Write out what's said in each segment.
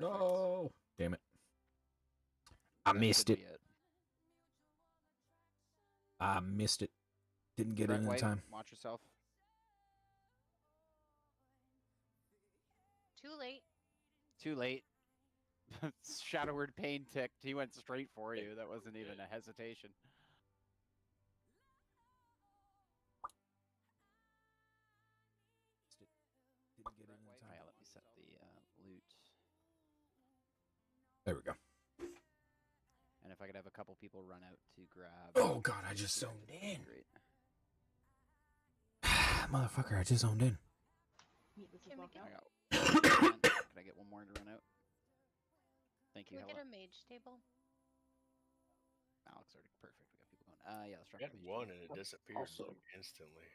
Perfect. No! Damn it. I That missed should it. be it. I missed it. Didn't get Brett it in White, time. watch yourself. Too late. Too late. Shadow Word Pain ticked. He went straight for you. That wasn't even a hesitation. Didn't get it in Alright, time. let me set the loot. There we go. And if I could have a couple people run out to grab... Oh god, I just zoned in. Great. Motherfucker, I just zoned in. Can we get, I got... Can I get one more to run out? Thank you, can we get Hella. a mage table? Alex already perfect. We got people going. Yeah, let's I drop had the mage one table. and it disappeared Also- like, instantly.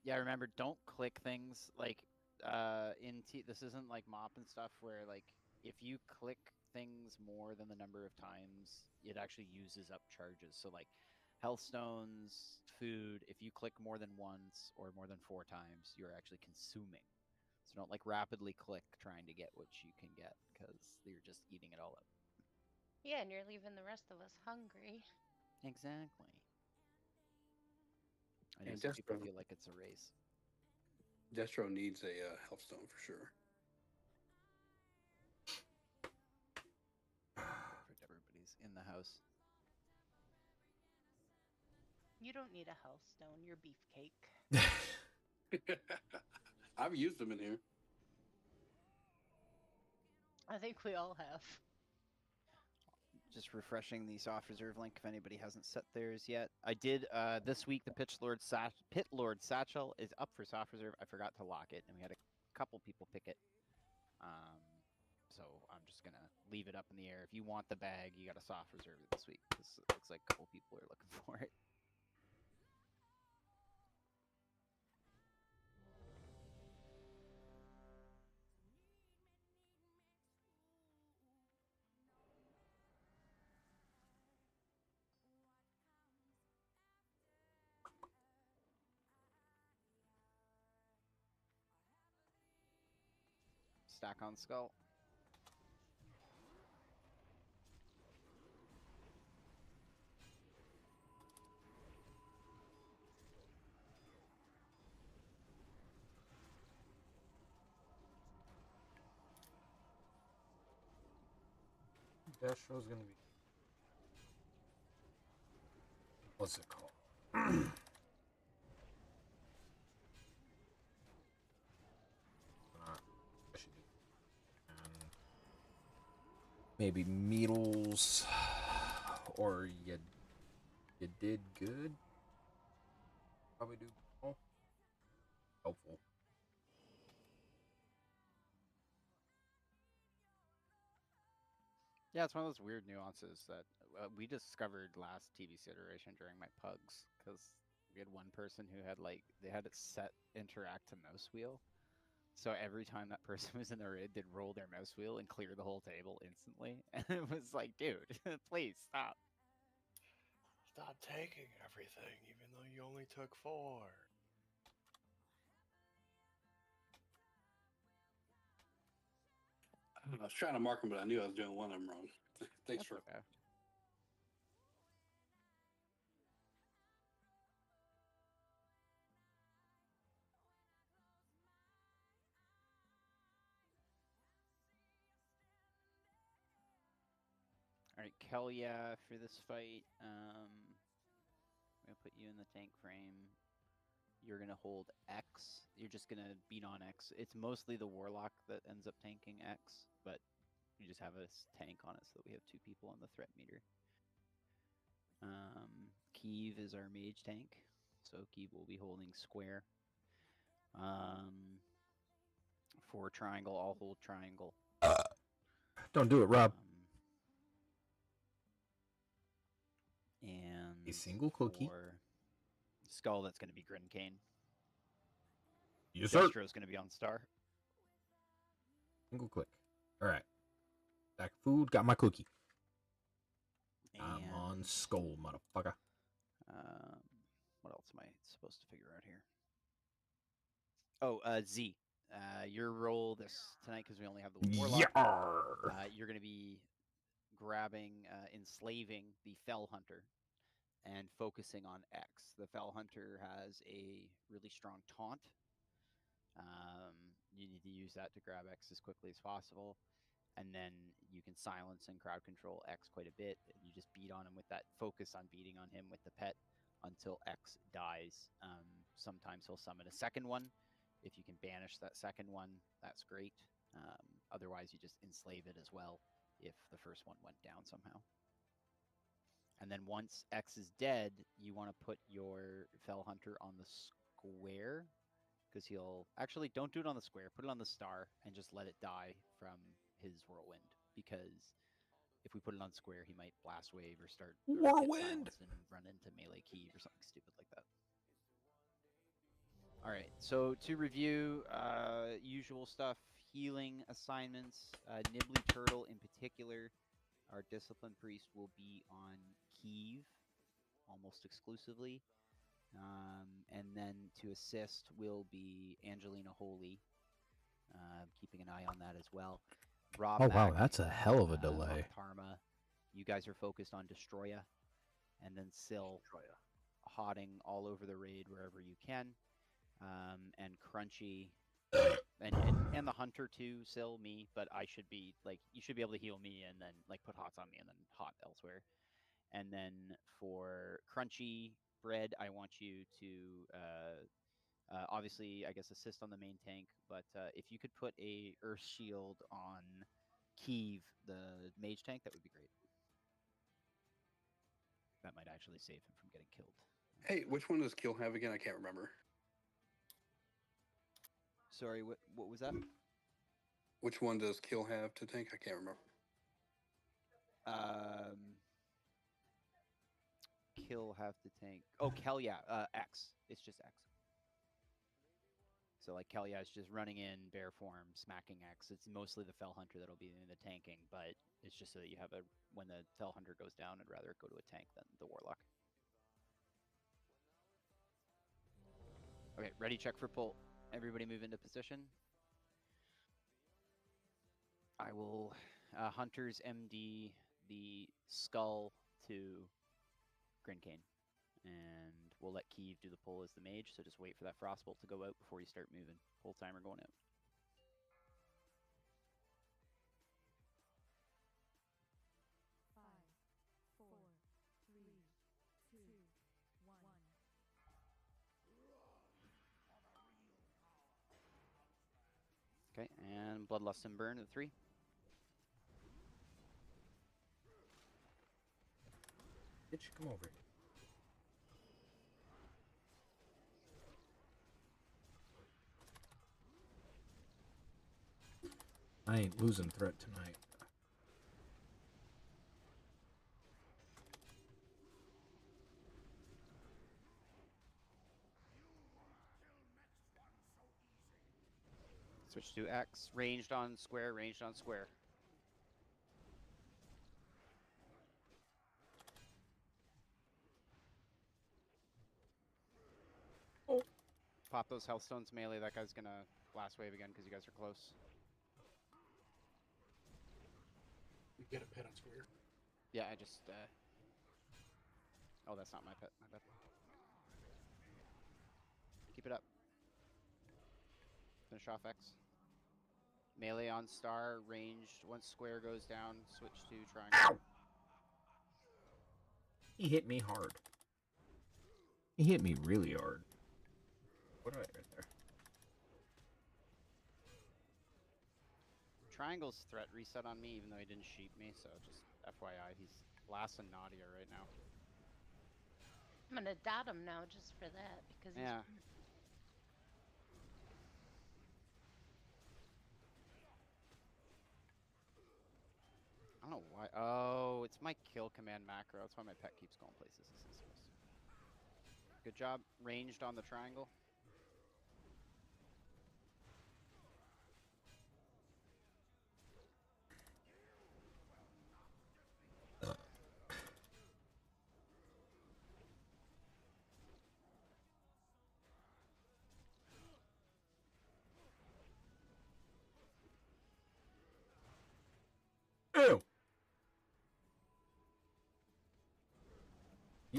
Yeah, remember, don't click things like this isn't like mop and stuff where like if you click things more than the number of times, it actually uses up charges. So like health stones, food, if you click more than once or more than 4 times, you're actually consuming. So don't like rapidly click trying to get what you can get because you're just eating it all up. Yeah, and you're leaving the rest of us hungry. Exactly. I know And some people Destro- feel like it's a race. Destro needs a health stone for sure. Perfect. Everybody's in the house. You don't need a health stone. You're beefcake. I've used them in here. I think we all have. Just refreshing the soft reserve link if anybody hasn't set theirs yet. I did this week. The Pit Lord Satchel is up for soft reserve. I forgot to lock it, and we had a couple people pick it. So I'm just gonna leave it up in the air. If you want the bag, you got a soft reserve it this week. This looks like a couple people are looking for it. Stack on skull. Destro's gonna be. What's it called? Maybe Meadles, or you did good. Probably do well. Helpful. Yeah, it's one of those weird nuances that we discovered last TBC iteration during my pugs because we had one person who had they had it set interact to mouse wheel. So every time that person was in the raid, they'd roll their mouse wheel and clear the whole table instantly. And it was like, dude, please stop. Stop taking everything, even though you only took 4. I was trying to mark them, but I knew I was doing one of them wrong. Thanks That's for. okay. All right, Kelya for this fight. I'm gonna put you in the tank frame. You're gonna hold X. You're just gonna beat on X. It's mostly the Warlock that ends up tanking X, but you just have a tank on it so that we have 2 people on the threat meter. Keeve is our mage tank, so Keeve will be holding square. For triangle, I'll hold triangle. Don't do it, Rob. And A single cookie. for skull, that's going to be Grincane. Yes, sir. Destro's going to be on star. Single click. All right. Back food. Got my cookie. I'm And, on skull, motherfucker. what else am I supposed to figure out here? Oh, Z. Your role this tonight because we only have the one warlock. Yarr. You're going to be grabbing, enslaving the Fell Hunter and focusing on X. The Fell Hunter has a really strong taunt. You need to use that to grab X as quickly as possible. And then you can silence and crowd control X quite a bit. And you just beat on him with that, focus on beating on him with the pet until X dies. Sometimes he'll summon a second one. If you can banish that second one, that's great. Otherwise, you just enslave it as well if the first one went down somehow. And then once X is dead, you want to put your Fell Hunter on the square, because he'll... Actually, don't do it on the square. Put it on the star and just let it die from his whirlwind, because if we put it on square, he might blast wave or start Whirlwind and run into melee Keeve or something stupid like that. All right, so to review, usual stuff, healing assignments, Nibbly Turtle in particular. Our Discipline Priest will be on Keeve almost exclusively. And then to assist will be Angelina Holy. Keeping an eye on that as well. Rob Oh, wow, Mack, that's a hell of a delay. Parma. You guys are focused on Destroya. And then Syl hodding all over the raid wherever you can. And Crunchy... And the Hunter too, Syl, me, but I should be, like, you should be able to heal me and then, like, put hots on me and then hot elsewhere. And then for Crunchy Bread, I want you to, obviously, I guess, assist on the main tank, but if you could put a Earth Shield on Keeve, the mage tank, that would be great. That might actually save him from getting killed. Hey, which one does Kill have again? I can't remember. Sorry, what was that? Which one does Kill have to tank? I can't remember. Kill have to tank. Oh, Kel, yeah. X. It's just X. So, like, Kelia is just running in bear form, smacking X. It's mostly the Fell Hunter that'll be in the tanking, but it's just so that you have a... When the Fell Hunter goes down, I'd rather it go to a tank than the Warlock. Okay, ready, check for pull. Everybody move into position. I will Hunter's MD the skull to Grincane. And we'll let Keeve do the pull as the mage, so just wait for that Frostbolt to go out before you start moving. Pull timer going out. Okay, and Bloodlust and Burn at 3. Bitch, come over here. I ain't losing threat tonight. Switch to X. Ranged on square, ranged on square. Oh. Pop those health stones melee. That guy's gonna blast wave again because you guys are close. You get a pet on square. Yeah, I just... Oh, that's not my pet. My bad. Keep it up. Finish off X. Melee on star, ranged. Once square goes down, switch to triangle. Ow! He hit me hard. He hit me really hard. What do I right there? Triangle's threat reset on me, even though he didn't sheep me, so just FYI, he's blasting Nadia right now. I'm gonna dot him now just for that, because he's... Yeah. I don't know why. Oh, it's my kill command macro. That's why my pet keeps going places it's not supposed to. Good job. Ranged on the triangle.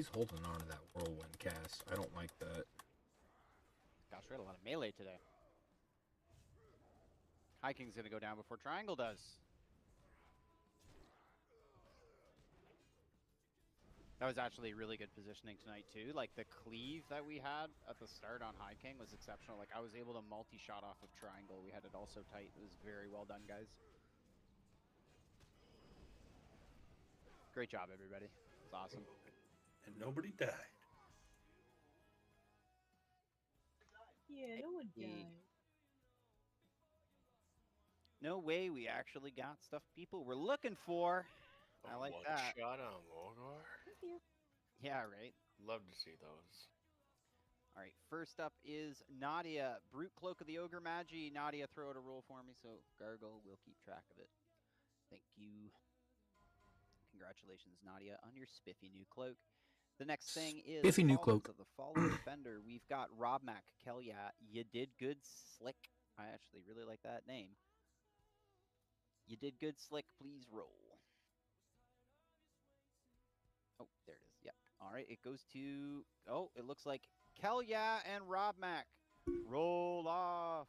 He's holding on to that whirlwind cast. I don't like that. Gosh, we had a lot of melee today. High King's gonna go down before Triangle does. That was actually really good positioning tonight too. Like the cleave that we had at the start on High King was exceptional. Like I was able to multi-shot off of Triangle. We had it all so tight. It was very well done, guys. Great job, everybody. It's awesome. And nobody died. Yeah, no one Hey. died. No way we actually got stuff people were looking for. I like one that. shot on Lorgar. Yeah, right. Love to see those. All right, first up is Nadia. Brute Cloak of the Ogre Magi. Nadia, throw out a roll for me so Gargle will keep track of it. Thank you. Congratulations, Nadia, on your spiffy new cloak. The next thing is Spiffy new Cauldrons cloak. of the Fallen Defender. We've got Rob Mac, Kelya. You did good, Slick. I actually really like that name. You did good, Slick. Please roll. Oh, there it is. Yep. All right, it goes to... Oh, it looks like Kelya and Rob Mac. Roll off.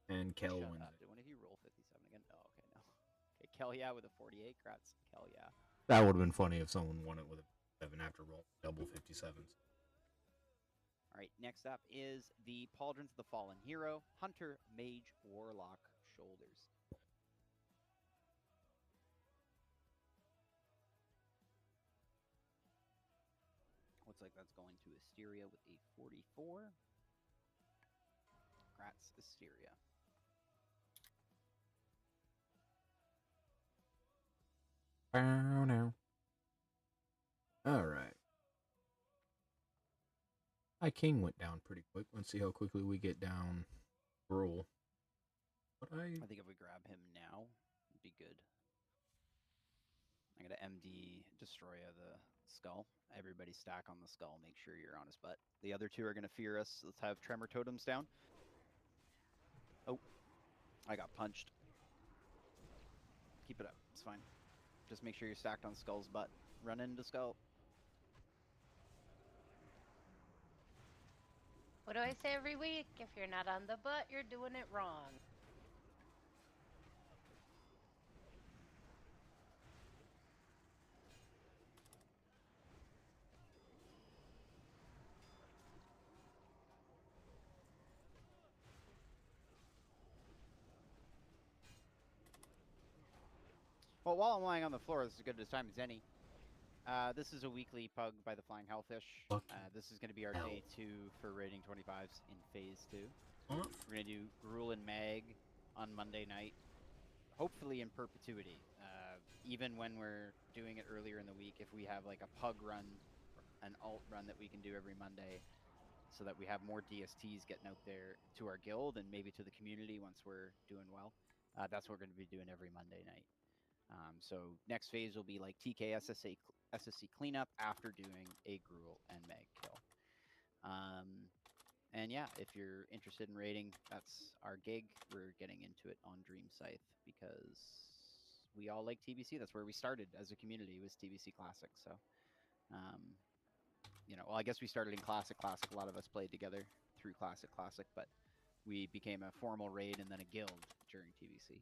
And Kel Shut wins up. it. Did one of you roll 57 again? Oh, okay, no. Okay, Kelya with a 48. Congrats, Kelya. That would have been funny if someone won it with a 7 after roll double 57s. All right, next up is the Pauldrons of the Fallen Hero, Hunter, Mage, Warlock, Shoulders. Looks like that's going to Asteria with a 44. Congrats, Asteria. Bow now. All right. High King went down pretty quick. Let's see how quickly we get down Grull. But I think if we grab him now, it'd be good. I'm going to MD Destroya the skull. Everybody stack on the skull. Make sure you're on his butt. The other two are going to fear us. Let's have Tremor Totems down. Oh, I got punched. Keep it up. It's fine. Just make sure you're stacked on Skull's butt. Run into Skull. What do I say every week? If you're not on the butt, you're doing it wrong. Well, while I'm lying on the floor, this is as good a time as any. This is a weekly pug by the Flying Hellfish. This is going to be our day 2 for rating 25s in phase 2. We're going to do Gruul and Mag on Monday night, hopefully in perpetuity. Even when we're doing it earlier in the week, if we have like a pug run, an alt run that we can do every Monday, so that we have more DSTs getting out there to our guild and maybe to the community once we're doing well. That's what we're going to be doing every Monday night. So next phase will be like TK SSC cleanup after doing a Gruul and Mag kill. And yeah, if you're interested in raiding, that's our gig. We're getting into it on Dream Scythe because we all like TBC. That's where we started as a community, was TBC Classic. So, you know, well, I guess we started in Classic. A lot of us played together through Classic, but we became a formal raid and then a guild during TBC.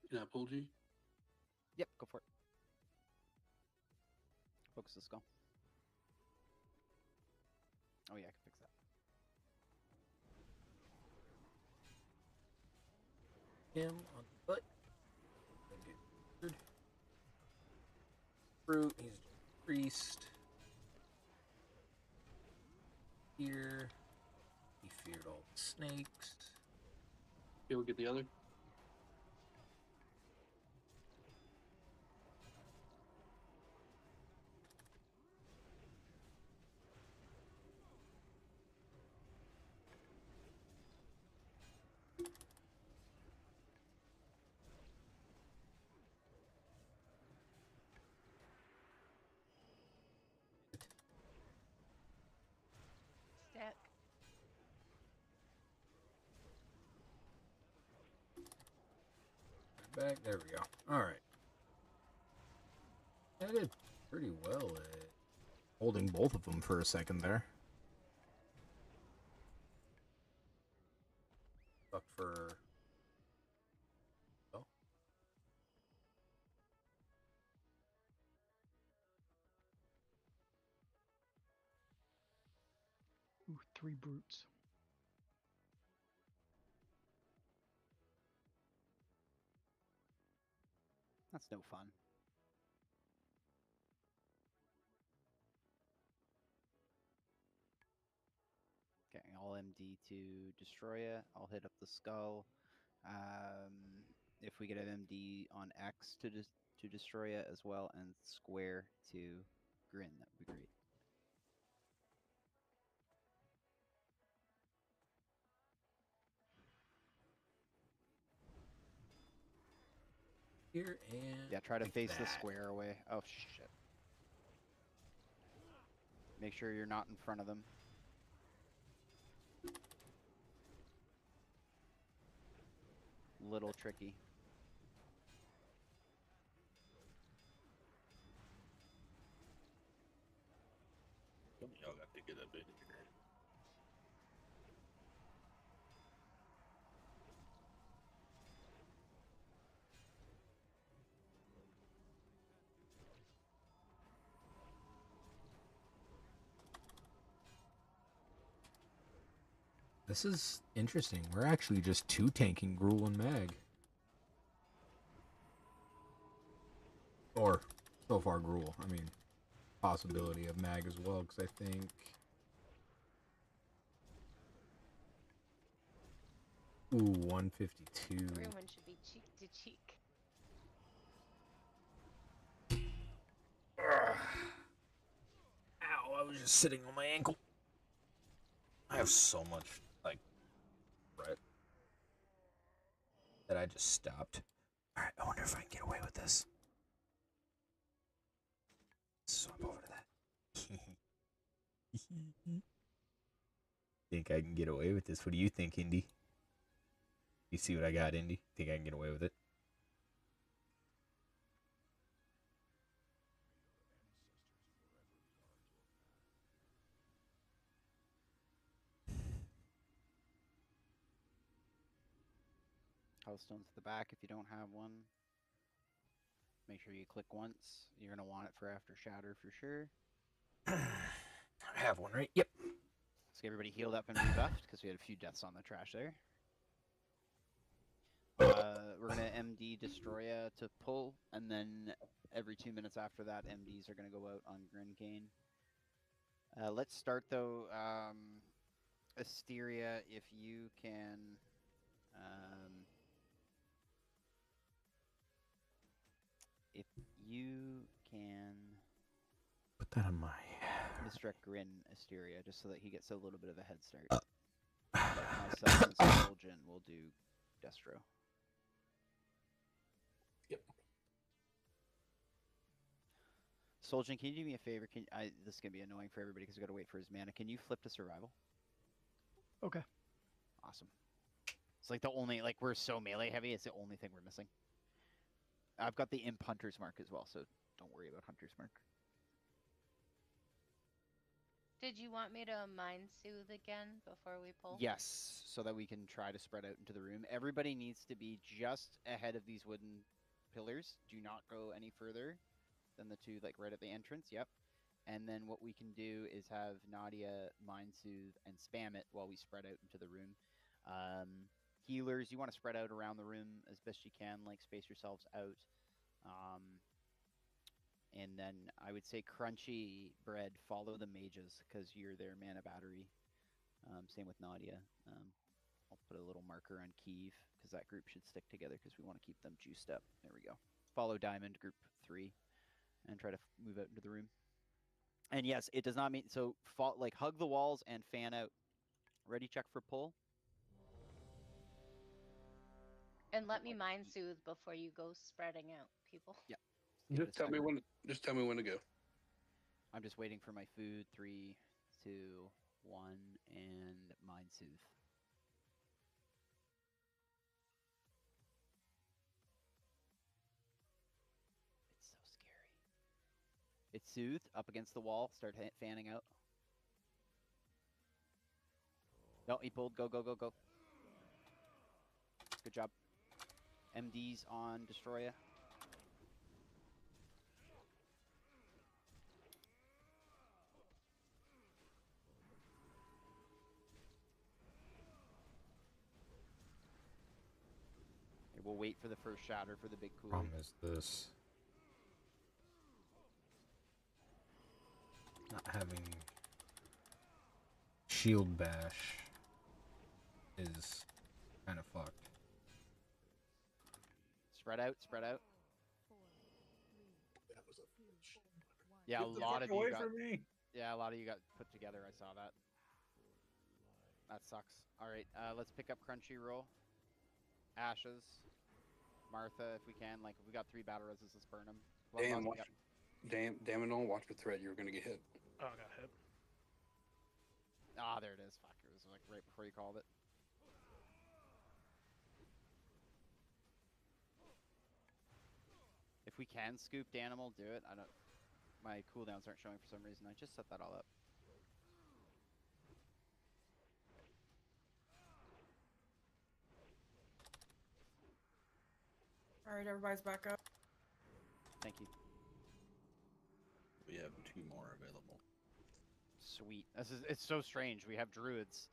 Can I pull G? Yep, go for it. Focus the skull. Oh yeah, I can fix that. Him on the butt. Brute, he's a priest. Here. He feared all the snakes. Okay, we'll get the other. back. There we go. Alright. I did pretty well at holding both of them for a second there. Fuck for... Oh. Ooh, 3 brutes. That's no fun. Okay, I'll MD to destroy it. I'll hit up the skull. If we get an MD on X to destroy it as well, and square to grin, that would be great. Here and... Yeah, try to like face the that. square away. Oh, shit. Make sure you're not in front of them. Little tricky. Y'all got to get up in here. This is interesting. We're actually just 2 tanking Gruul and Mag. Or, so far Gruul. I mean, possibility of Mag as well, because I think... Ooh, 152. Everyone should be cheek to cheek. Ow, I was just sitting on my ankle. I have so much, like, regret that I just stopped. Alright, I wonder if I can get away with this. Swap over to that. Think I can get away with this? What do you think, Indy? You see what I got, Indy? Think I can get away with it? Hellstones to the back if you don't have one. Make sure you click once. You're going to want it for after Shatter for sure. I have one, right? Yep. Let's get everybody healed up and rebuffed because we had a few deaths on the trash there. We're going to MD Destroya to pull, and then every 2 minutes after that, MDs are going to go out on Grincane. Let's start, though. Asteria, if you can... if you can... Put that on my... misdirect Grin Asteria, just so that he gets a little bit of a head start. Myself and Solgen will do Destro. Yep. Solgen, can you do me a favor? This is gonna be annoying for everybody because we gotta wait for his mana. Can you flip to survival? Okay. Awesome. It's like the only, like, we're so melee heavy, it's the only thing we're missing. I've got the Imp Hunter's Mark as well, so don't worry about Hunter's Mark. Did you want me to Mind Soothe again before we pull? Yes, so that we can try to spread out into the room. Everybody needs to be just ahead of these wooden pillars. Do not go any further than the 2, like, right at the entrance. Yep. And then what we can do is have Nadia Mind Soothe and spam it while we spread out into the room. Healers, you want to spread out around the room as best you can, like, space yourselves out. And then I would say Crunchy Bread, follow the mages because you're their mana battery. Same with Nadia. I'll put a little marker on Kiev because that group should stick together because we want to keep them juiced up. There we go. Follow Diamond Group 3 and try to move out into the room. And yes, it does not mean so. Like, hug the walls and fan out. Ready? Check for pull. And let me Mind Soothe before you go spreading out, people. Yeah. Just tell me when. Just tell me when to go. I'm just waiting for my food. 3, 2, 1, and Mind Soothe. It's soothed up against the wall. Start fanning out. No, he pulled. Go, go, go, go. Good job. MD's on Destroya. Okay, we'll wait for the first shatter for the big coolie. Problem is this. Not having shield bash is kind of fucked. Spread out, spread out. That was a Yeah, Get a the lot fuck of you away got. from me. Yeah, a lot of you got put together. I saw that. That sucks. All right, let's pick up Crunchyroll. Ashes. Martha, if we can. Like, if we got 3 battle reses, let's burn them. Damn, damn it all, watch the thread, you were gonna get hit. Oh, I got hit. Ah, there it is. Fuck, it was like right before you called it. If we can scoop Danimal, do it. I don't. My cooldowns aren't showing for some reason. I just set that all up. Alright, everybody's back up. Thank you. We have 2 more available. Sweet. It's so strange. We have druids.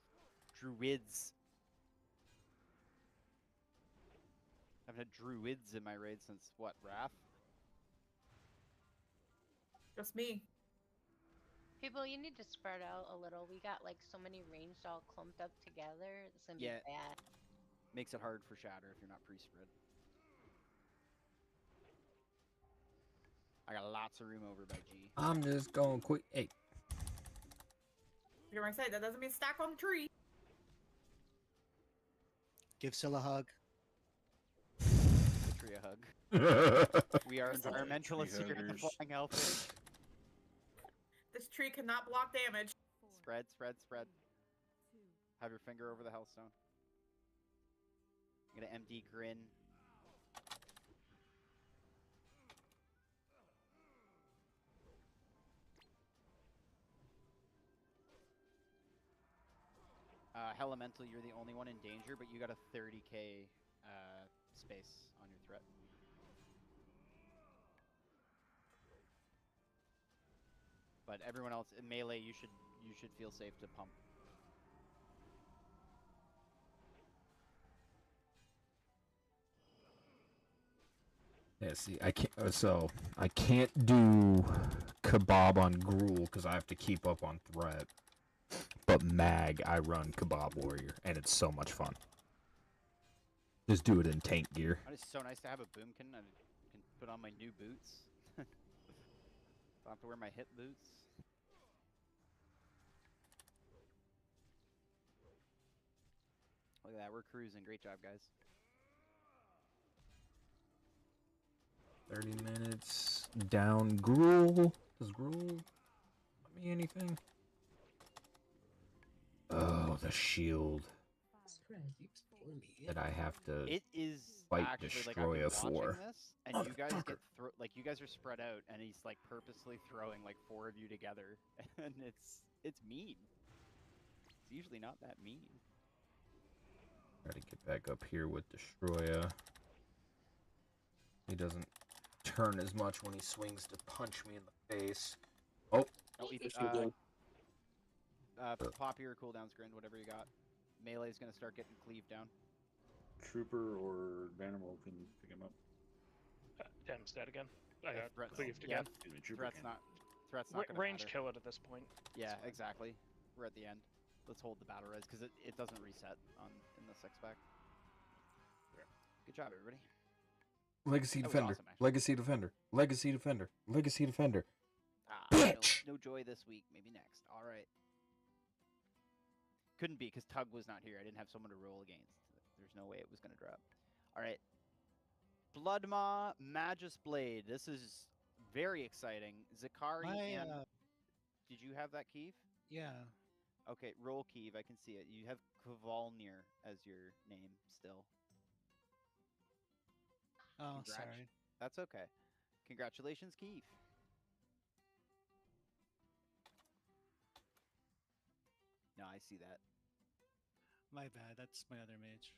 Druids. I've had druids in my raid since what, Wrath? Just me. People, you need to spread out a little. We got like so many ranged all clumped up together. It's gonna Yeah. be bad. Makes it hard for shatter if you're not pre-spread. I got lots of room over by G. I'm just going quick. Hey, You're my side. That doesn't mean stack on the tree. Give Syl a hug. The tree a hug. We are Tree environmentalists here at the huggers. Flying Hellfish. This tree cannot block damage. Spread, spread, spread. Have your finger over the Hellstone. I'm gonna MD Grin. Elemental, you're the only one in danger, but you got a 30k space on your threat. But everyone else in melee, you should feel safe to pump. yeah. See, I can't. So I can't do kebab on Gruul because I have to keep up on threat. But Mag, I run Kebab Warrior, and it's so much fun. Just do it in tank gear. It's so nice to have a boomkin. I can put on my new boots. Don't have to wear my hip boots. Look at that, we're cruising. Great job, guys. 30 minutes down Gruul. Does Gruul let me anything? Oh, the shield that I have to. It is fight actually like Destroy I've a been watching floor. this, and you guys get like you guys are spread out, and he's like purposely throwing like 4 of you together, and it's mean. It's usually not that mean. Try to get back up here with Destroya. He doesn't turn as much when he swings to punch me in the face. Oh, Oh, he, pop your cooldowns, Grind, whatever you got. Melee's gonna start getting cleaved down. Trooper or Danimal can pick him up. Damn's dead again. I If got threats- cleaved yeah, again. Excuse me, Trooper Threat's can. not gonna Range matter. kill it at this point. Yeah, exactly. We're at the end. Let's hold the battle res because it doesn't reset on in the 6-pack. Good job, everybody. Legacy That was Defender. awesome, actually. Legacy Defender. Legacy Defender. Legacy Defender. Ah, Bitch! No joy this week. Maybe next. All right. Couldn't be because Tug was not here. I didn't have someone to roll against. There's no way it was going to drop. All right. Bloodmaw Magus Blade. This is very exciting. Zakari and... Did you have that, Keeve? Yeah. Okay, roll Keeve. I can see it. You have Kvalnir as your name still. Oh, Congrats. sorry. That's okay. Congratulations, Keeve. No, I see that. My bad. That's my other mage.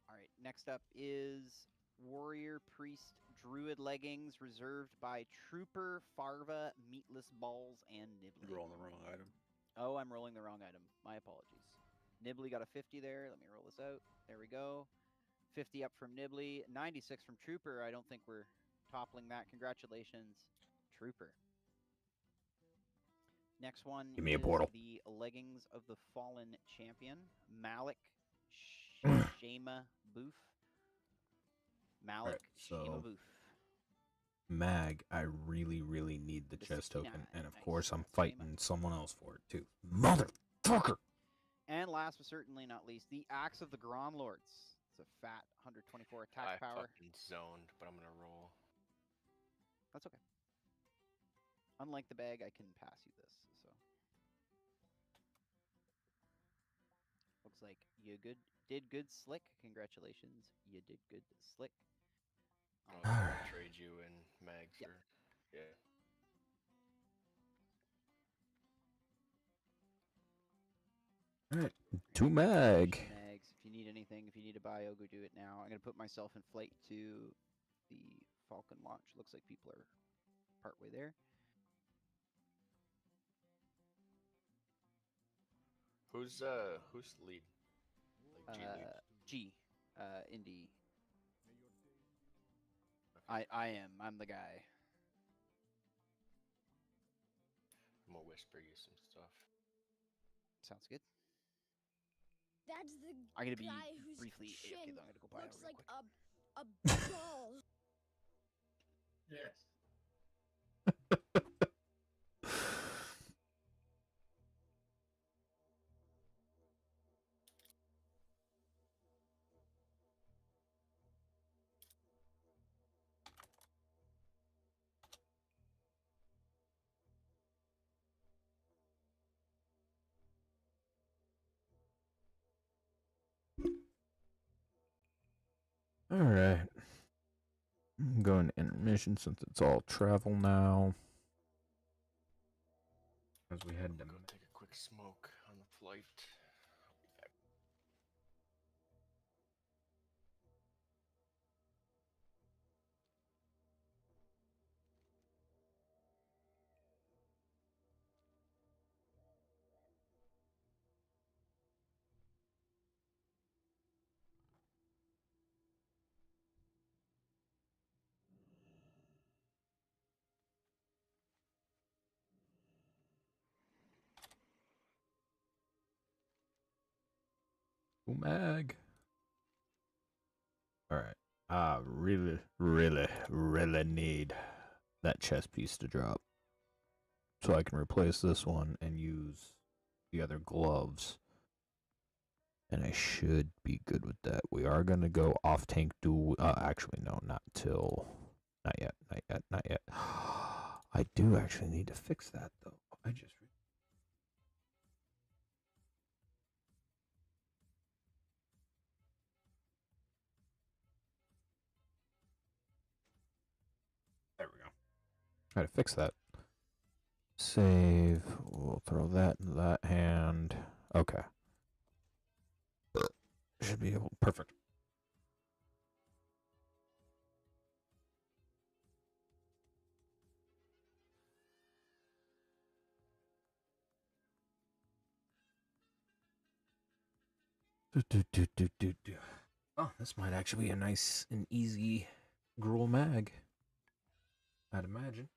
All right, next up is Warrior Priest Druid leggings reserved by Trooper, Farva, Meatless Balls, and Nibbly. You're rolling the wrong item. Oh, I'm rolling the wrong item. My apologies. Nibbly got a 50 there. Let me roll this out. There we go. 50 up from Nibbly. 96 from Trooper. I don't think we're toppling that. Congratulations, Trooper. Next one Give me a is portal. the leggings of the fallen champion, Malik Shema Boof. Malik Shema so- Boof. Mag, I really, really need the The chest token, 69, and of nice. course I'm That's very fighting much. someone else for it too. Motherfucker! And last but certainly not least, the Axe of the Gron Lords. It's a fat 124 attack I power. fucking zoned, but I'm gonna roll. That's okay. Unlike the bag, I can pass you this. So looks like you did good, Slick. Congratulations, you did good, Slick. I'll Alright. trade you and Mags Yep. or yeah. Alright, to Mag. Mags, if you need anything, if you need to buy, I'll go do it now. I'm gonna put myself in flight to the Falcon launch. Looks like people are partway there. Who's the lead? Like G lead? G, Indy. Okay. I am. I'm the guy. I'm gonna whisper you some stuff. Sounds good. That's the I'm gonna be guy whose briefly AFK chin though. I'm gonna go buy looks real like quick. a ball. Yes. Alright. I'm going to intermission since it's all travel now. As we head to Go take a quick smoke on the flight. I'll be back. to Mag. Alright. I really, really, really need that chest piece to drop. So I can replace this one and use the other gloves. And I should be good with that. We are going to go off tank duel. Actually, no, not till. Not yet, not yet, not yet. I do actually need to fix that, though. I just. There we go. Try to fix that. Save. We'll throw that in that hand. Okay. Should be able. Perfect. Oh, this might actually be a nice and easy Gruul Mag. I'd imagine.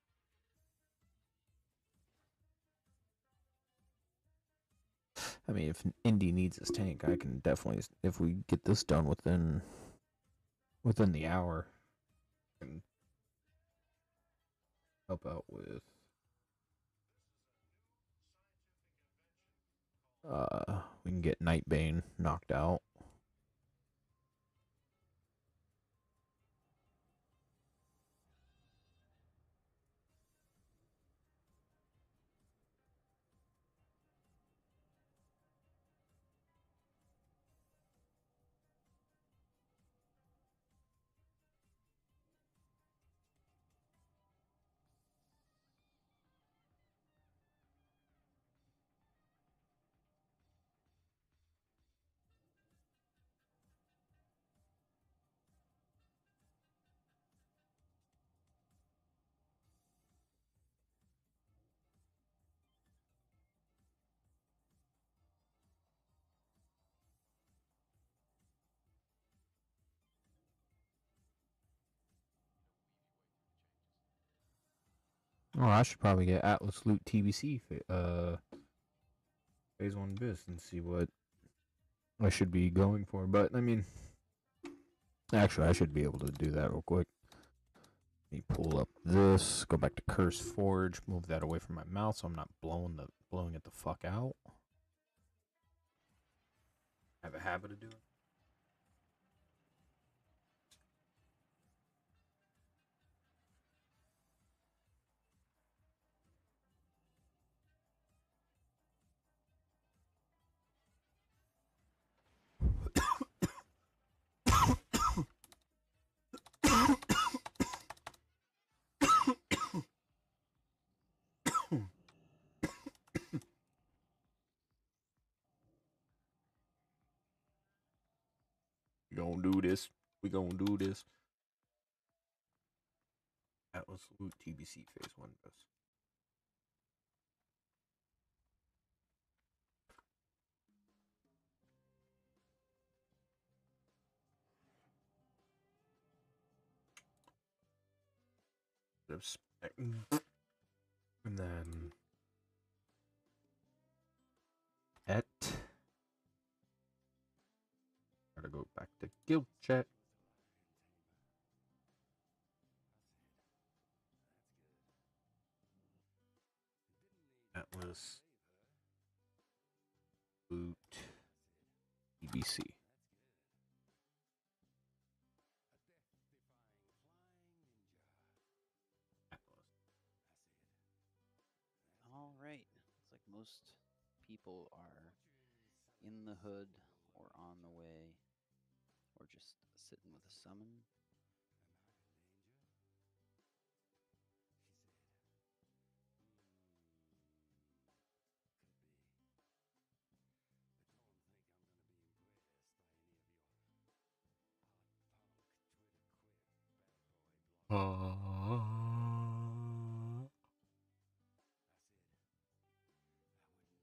I mean, if Indy needs his tank, I can definitely. If we get this done within the hour, I can help out with. We can get Nightbane knocked out. Oh, I should probably get Atlas Loot TBC Phase 1 Bis and see what I should be going for. But, I mean, actually, I should be able to do that real quick. Let me pull up this, go back to Curse Forge, move that away from my mouth so I'm not blowing it the fuck out. I have a habit of doing it. We gonna do this. We gonna do this. Atlas Loot TBC Phase 1 Bis. And then Et. Gotta go back to guild chat. Atlas Loot TBC. All right. Looks like most people are in the hood or on the way or just sitting with a summon.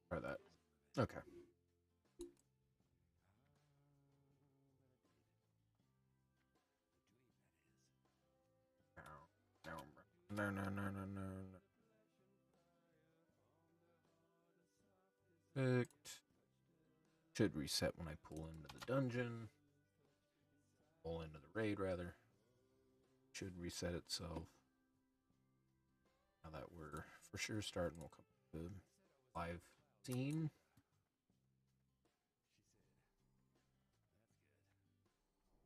Try that. Okay. No. Perfect. Should reset when I pull into the dungeon. Pull into the raid, rather. Should reset itself. Now that we're for sure starting, we'll come to the live scene.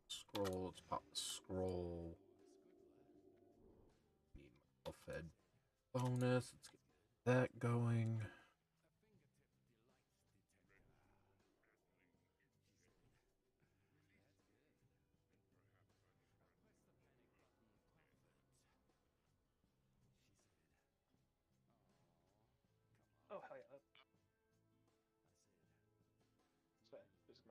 Scroll, let's pop the scroll. Need my fed bonus. Let's get that going. Oh, hell yeah. So, just a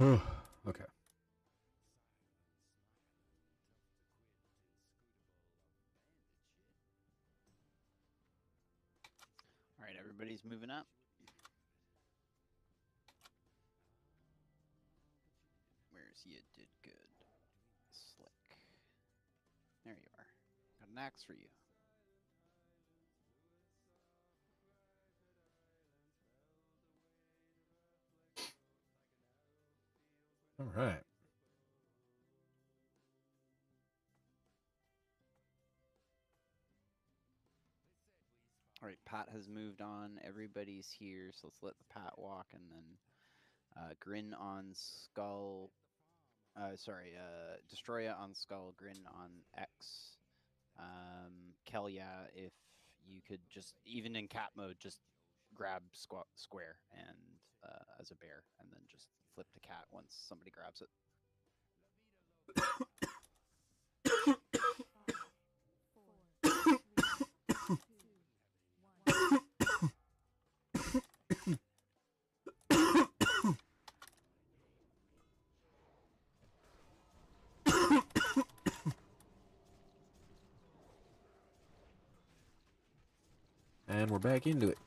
moment. Okay. All right, everybody's moving up. Where's you did good? Slick. There you are. Got an axe for you. All right. All right, Pat has moved on. Everybody's here, so let's let the Pat walk, and then Grin on Skull. Destroya on Skull, Grin on X. Kelya, if you could just, even in cat mode, just grab square and as a bear, and then just flip to cat once somebody grabs it. And we're back into it.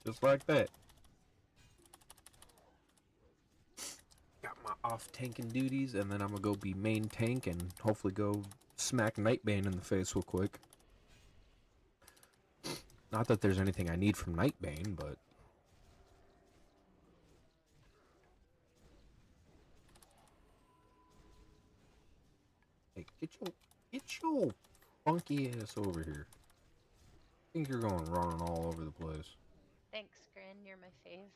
Just like that. Got my off tanking duties, and then I'm gonna go be main tank and hopefully go smack Nightbane in the face real quick. Not that there's anything I need from Nightbane, but hey, get your funky ass over here. I think you're going running all over the place. Thanks, Grin. You're my fave.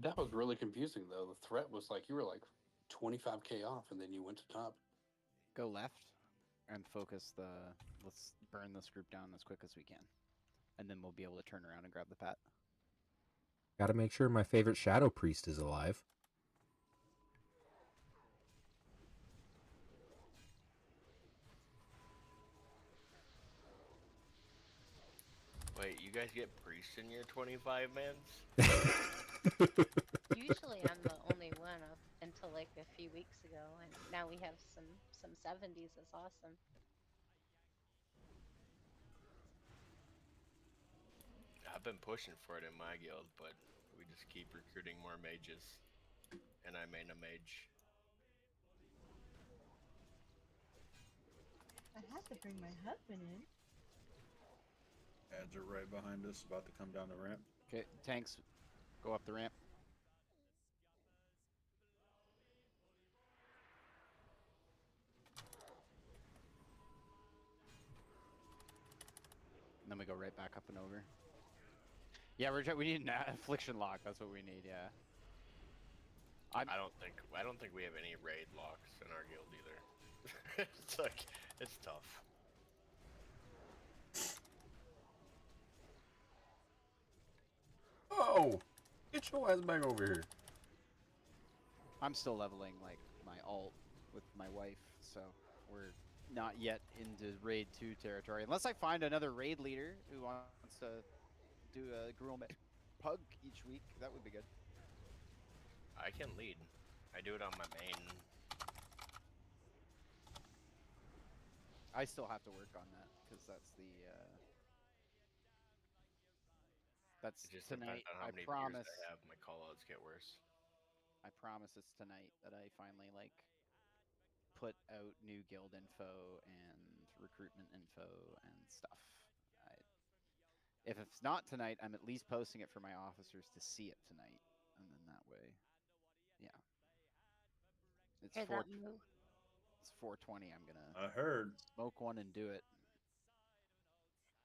That was really confusing, though. The threat was like you were like 25K off, and then you went to top. Go left and focus the. Let's burn this group down as quick as we can, and then we'll be able to turn around and grab the pat. Gotta make sure my favorite Shadow Priest is alive. Wait, you guys get priests in your 25 mans? Usually I'm the only one up until like a few weeks ago, and now we have some 70s. That's awesome. I've been pushing for it in my guild, but we just keep recruiting more mages, and I main a mage. I have to bring my husband in. Ads are right behind us, about to come down the ramp. Okay, tanks, go up the ramp. And then we go right back up and over. Yeah, we need an affliction lock. That's what we need. Yeah. I don't think we have any raid locks in our guild either. It's like it's tough. Oh, get your ass back over here. I'm still leveling like my alt with my wife, so we're not yet into raid 2 territory. Unless I find another raid leader who wants to do a Grull And Mag pug each week, that would be good. I can lead. I do it on my main. I still have to work on that because that's the that's It just tonight. depends on how I many promise. beers I have. My callouts get worse. I promise it's tonight that I finally like put out new guild info and recruitment info and stuff. If it's not tonight, I'm at least posting it for my officers to see it tonight, and then that way, yeah. It's Hear that move? It's 4:20. I'm gonna I heard. smoke one and do it.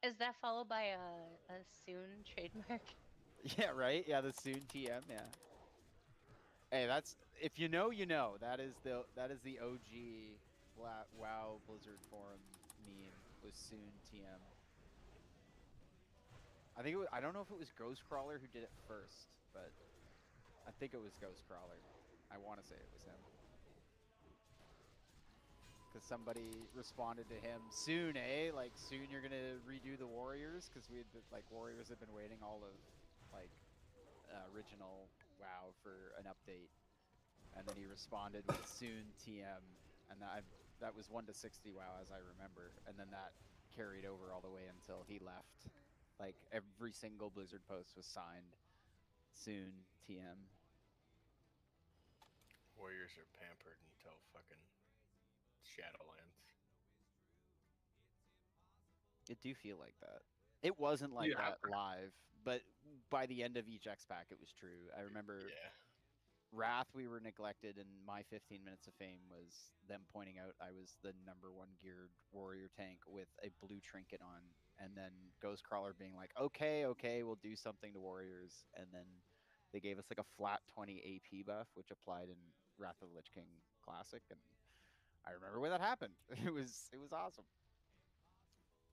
Is that followed by a soon trademark? Yeah, right. Yeah, the soon TM. Yeah. Hey, that's if you know, you know. That is the OG WoW Blizzard forum meme. Was soon TM. I think I don't know if it was Ghostcrawler who did it first, but I think it was Ghostcrawler. I want to say it was him. Because somebody responded to him, soon, eh? Like, soon you're going to redo the Warriors? Because we had been, like, Warriors had been waiting all of, like, original WoW for an update. And then he responded with soon TM. And that was 1 to 60 WoW, as I remember. And then that carried over all the way until he left. Like, every single Blizzard post was signed soon TM. Warriors are pampered until fucking Shadowlands. It do feel like that. It wasn't like that live, but by the end of each X-Pack, it was true. I remember Wrath, we were neglected, and my 15 minutes of fame was them pointing out I was the #1 geared warrior tank with a blue trinket on, and then Ghostcrawler being like, okay, we'll do something to warriors, and then they gave us like a flat 20 AP buff, which applied in Wrath of the Lich King Classic, and I remember when that happened. It was awesome.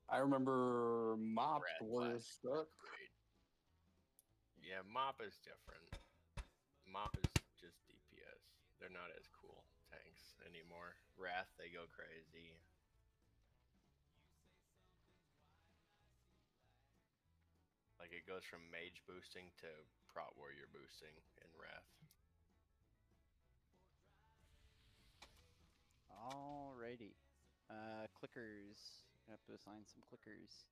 I remember Mop Red Warriors stuck. Yeah, Mop is different. Mop is just DPS. They're not as cool tanks anymore. Wrath, they go crazy. Like it goes from mage boosting to prot warrior boosting in Wrath. Alrighty. Clickers. I have to assign some clickers.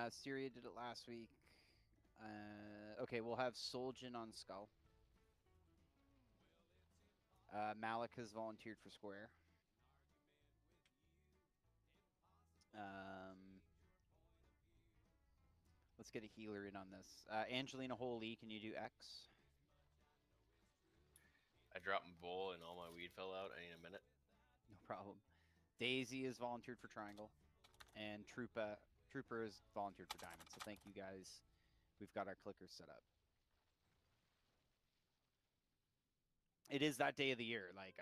Syria did it last week. Okay, we'll have Soljan on Skull. Malik has volunteered for Square. Let's get a healer in on this. Angelina Holy, can you do X? I dropped my bowl and all my weed fell out. I need a minute. No problem. Daisy is volunteered for Triangle. And Trooper is volunteered for Diamond. So thank you guys. We've got our clickers set up. It is that day of the year. Like,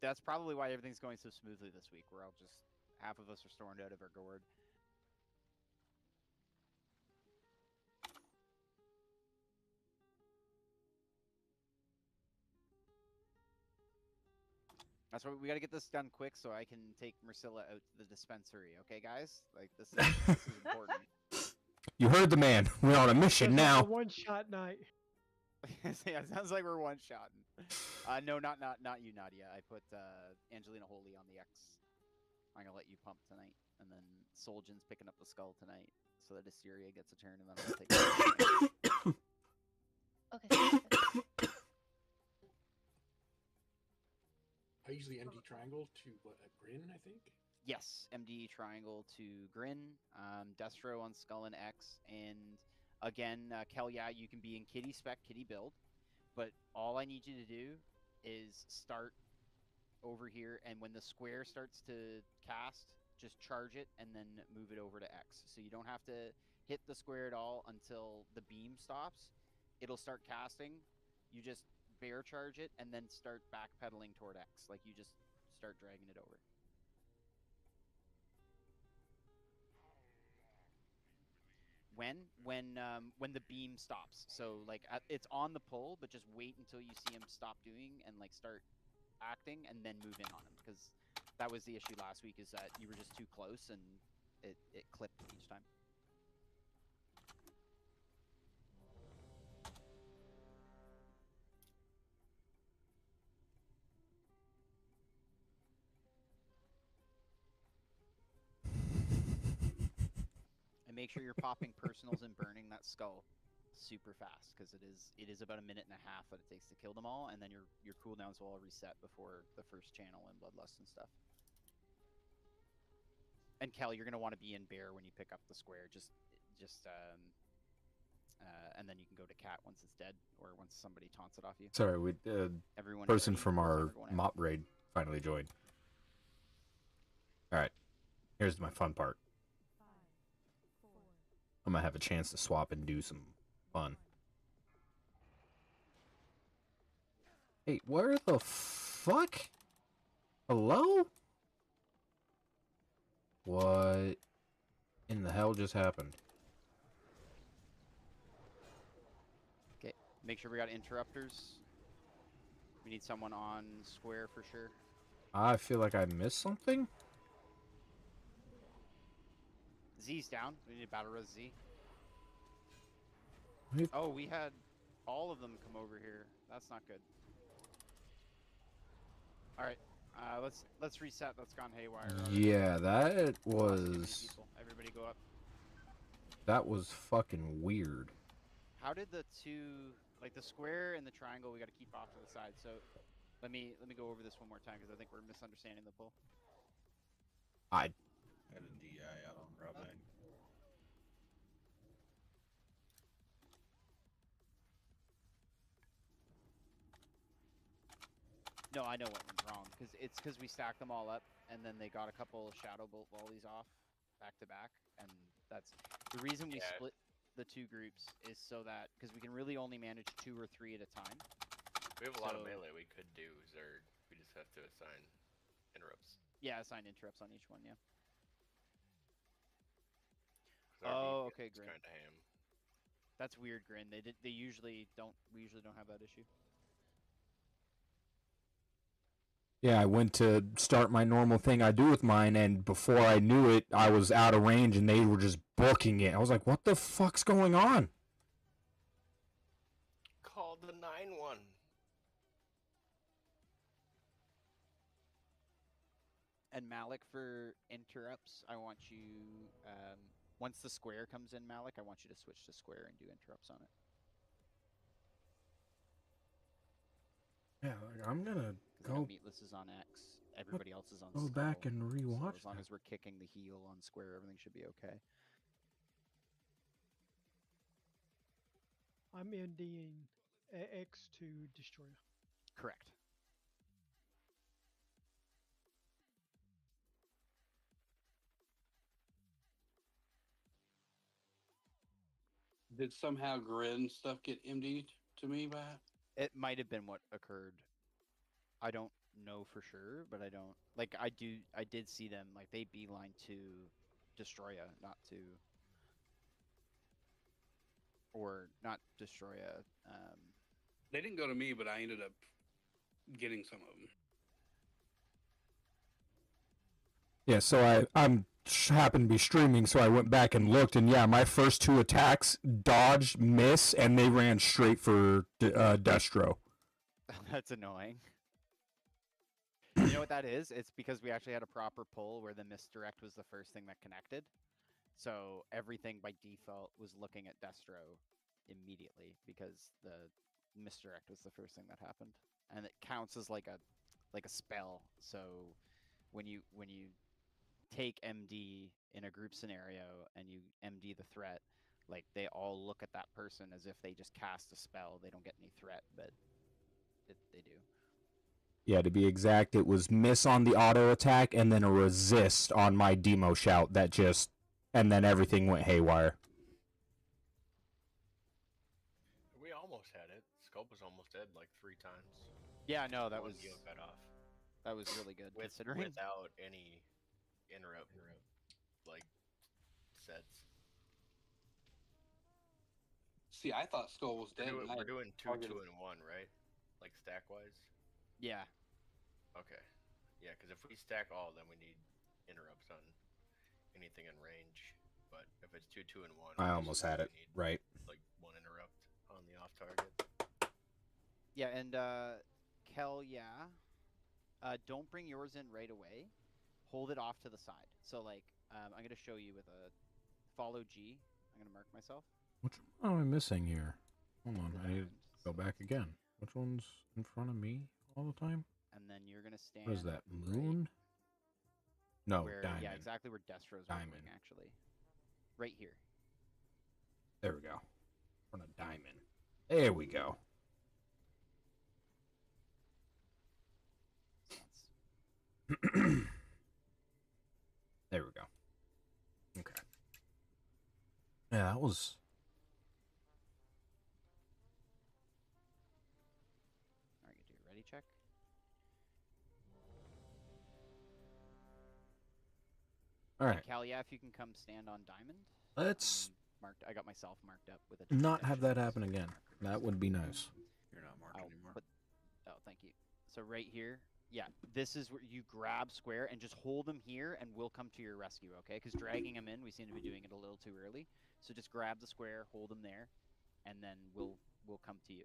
that's probably why everything's going so smoothly this week. We're all just, half of us are stormed out of our gourd. That's why we got to get this done quick so I can take Marcilla out to the dispensary. Okay, guys? Like, this is important. You heard the man. We're on a mission now. A one-shot night. Yeah, it sounds like we're one-shotting. No, not you, Nadia. I put Angelina Holy on the X. I'm gonna let you pump tonight, and then Soljan's picking up the skull tonight, so that Assyria gets a turn, and then I'll take it. Okay. I usually MD triangle to what, a Grin, I think? Yes, MD triangle to Grin, Destro on Skull and X, and again, Kel, yeah, you can be in kitty spec, kitty build, but all I need you to do is start over here, and when the square starts to cast, just charge it and then move it over to X. So you don't have to hit the square at all until the beam stops. It'll start casting. You just bear charge it and then start backpedaling toward X. Like, you just start dragging it over. When the beam stops. So like it's on the pull, but just wait until you see him stop doing and like start acting, and then move in on him, because that was the issue last week, is that you were just too close and it clipped each time. And make sure you're popping personals and burning that skull super fast, because it is about a minute and a half that it takes to kill them all, and then your cooldowns will all reset before the first channel and bloodlust and stuff. And Kel, you're gonna want to be in bear when you pick up the square, and then you can go to cat once it's dead, or once somebody taunts it off you. Sorry, we Everyone person ready? from Timer our going out. mop raid finally joined. All right, here's my fun part. I'm gonna have a chance to swap and do some fun. Hey, where the fuck? Hello? What in the hell just happened? Okay, make sure we got interrupters. We need someone on square for sure. I feel like I missed something. Z's down. We need a battle res Z. Wait. Oh, we had all of them come over here. That's not good. All right, let's reset. That's gone haywire. Yeah, that Lost too many was people. Everybody go up. that was fucking weird. How did the two, like the square and the triangle, we got to keep off to the side. So let me go over this one more time, because I think we're misunderstanding the pull. Had a DI out on Grull And Mag. No, I know what went wrong, because we stacked them all up, and then they got a couple of shadow bolt volleys off back to back, and that's the reason we split the two groups, is so that, because we can really only manage 2 or 3 at a time. We have a lot of melee we could do, Zerg. We just have to assign interrupts. Yeah, assign interrupts on each one, yeah. Our Oh, okay, It's Grin. kind of ham. That's weird, Grin. We usually don't have that issue. Yeah, I went to start my normal thing I do with mine, and before I knew it, I was out of range, and they were just booking it. I was like, what the fuck's going on? Call the 9-1. And Malik, for interrupts, I want you, once the square comes in, Malik, I want you to switch to square and do interrupts on it. Yeah, like, I'm gonna I know go Meatless is on X. Everybody else is on go Skull. back and So rewatch as long that. as we're kicking the heel on square, everything should be okay. I'm MDing X to Destroyer. Correct. Did somehow Grin stuff get MD'd to me by it? It might have been what occurred. I don't know for sure, but I don't like. I did see them like they beeline to Destroya, not to, or not Destroya. They didn't go to me, but I ended up getting some of them. Yeah, so I'm happened to be streaming, so I went back and looked, and yeah, my first 2 attacks dodged, miss, and they ran straight for Destro. That's annoying. You know what that is? It's because we actually had a proper pull where the misdirect was the first thing that connected. So everything by default was looking at Destro immediately because the misdirect was the first thing that happened. And it counts as like a spell. So when you take MD in a group scenario and you MD the threat, like they all look at that person as if they just cast a spell. They don't get any threat, but they do. Yeah, to be exact, it was miss on the auto attack and then a resist on my demo shout that just, and then everything went haywire. We almost had it. Sculpt was almost dead like 3 times. Yeah, no, that One was deal cut off. That was really good considering. Without any interrupt like sets. See, I thought Skull was dead. We're doing 2, 2, and 1, right? Like stack wise. Yeah. Okay. Yeah, because if we stack all, then we need interrupts on anything in range. But if it's 2, 2, and 1, I almost had it right. Like 1 interrupt on the off target. Yeah, and Kel, yeah. Don't bring yours in right away. Hold it off to the side. So like, I'm gonna show you with a follow G. I'm gonna mark myself. Which one am I missing here? Hold on, I need to go back again. Which one's in front of me all the time? And then you're gonna stand. What is that? Moon? No, diamond. Yeah, exactly where Destro's Diamond. actually. Right here. There we go. In front of diamond. There we go. There we go. Okay. Yeah, that was. Alright, you do a ready check. Alright. Cal, yeah, if you can come stand on diamond. Let's marked. I got myself marked up with a. not have that happen again. That would be nice. You're not marked anymore. Oh, thank you. So right here, yeah, this is where you grab square and just hold them here, and we'll come to your rescue, okay? Because dragging them in, we seem to be doing it a little too early. So just grab the square, hold them there, and then we'll come to you.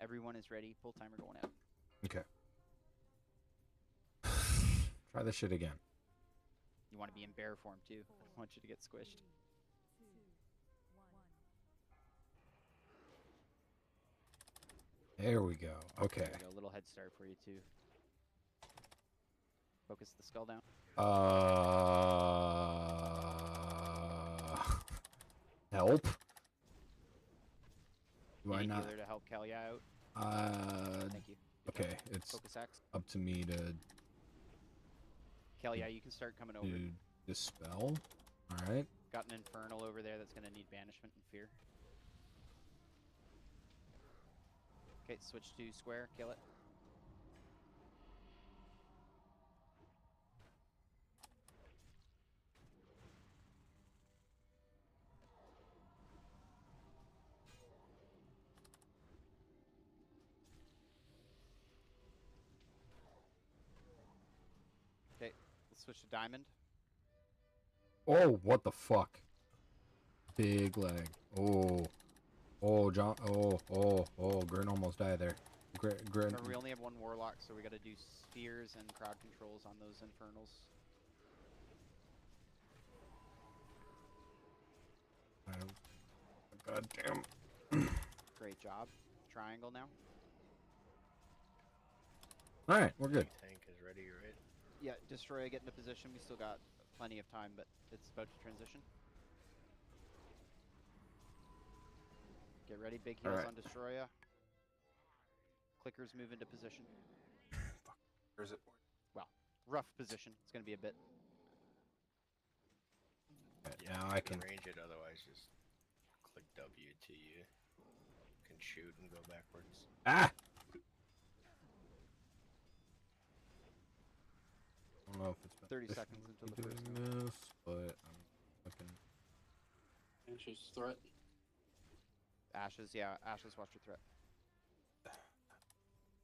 Everyone is ready. Full timer going out. Okay. Try this shit again. You want to be in bear form too. I don't want you to get squished. There we go. Okay. There we go. A little head start for you too. Focus the skull down. Help. Do You I need not? healer to help Kalia out. Thank you. Okay, it's Focus X. up to me to Kalia, you can start coming over. do dispel. All right. Got an infernal over there that's gonna need banishment and fear. Okay, switch to square. Kill it. Okay, let's switch to diamond. Oh, what the fuck? Big leg. Oh. Oh, John. Oh, Grin almost died there. Great. We only have one warlock, so we got to do spheres and crowd controls on those infernals. God damn. Great job. Triangle now. All right, we're good. Tank is ready, right? Yeah, Destroya, get into position. We still got plenty of time, but it's about to transition. Get ready, big heals Alright. on Destroya. Clickers move into position. Where's it? Well, rough position. It's going to be a bit. Now you I can. range it, otherwise just click W to you can shoot and go backwards. Ah! I don't know if it's 30 seconds until the doing first this, but I'm looking. Ashes threat. Ashes, yeah. Ashes, watch your threat.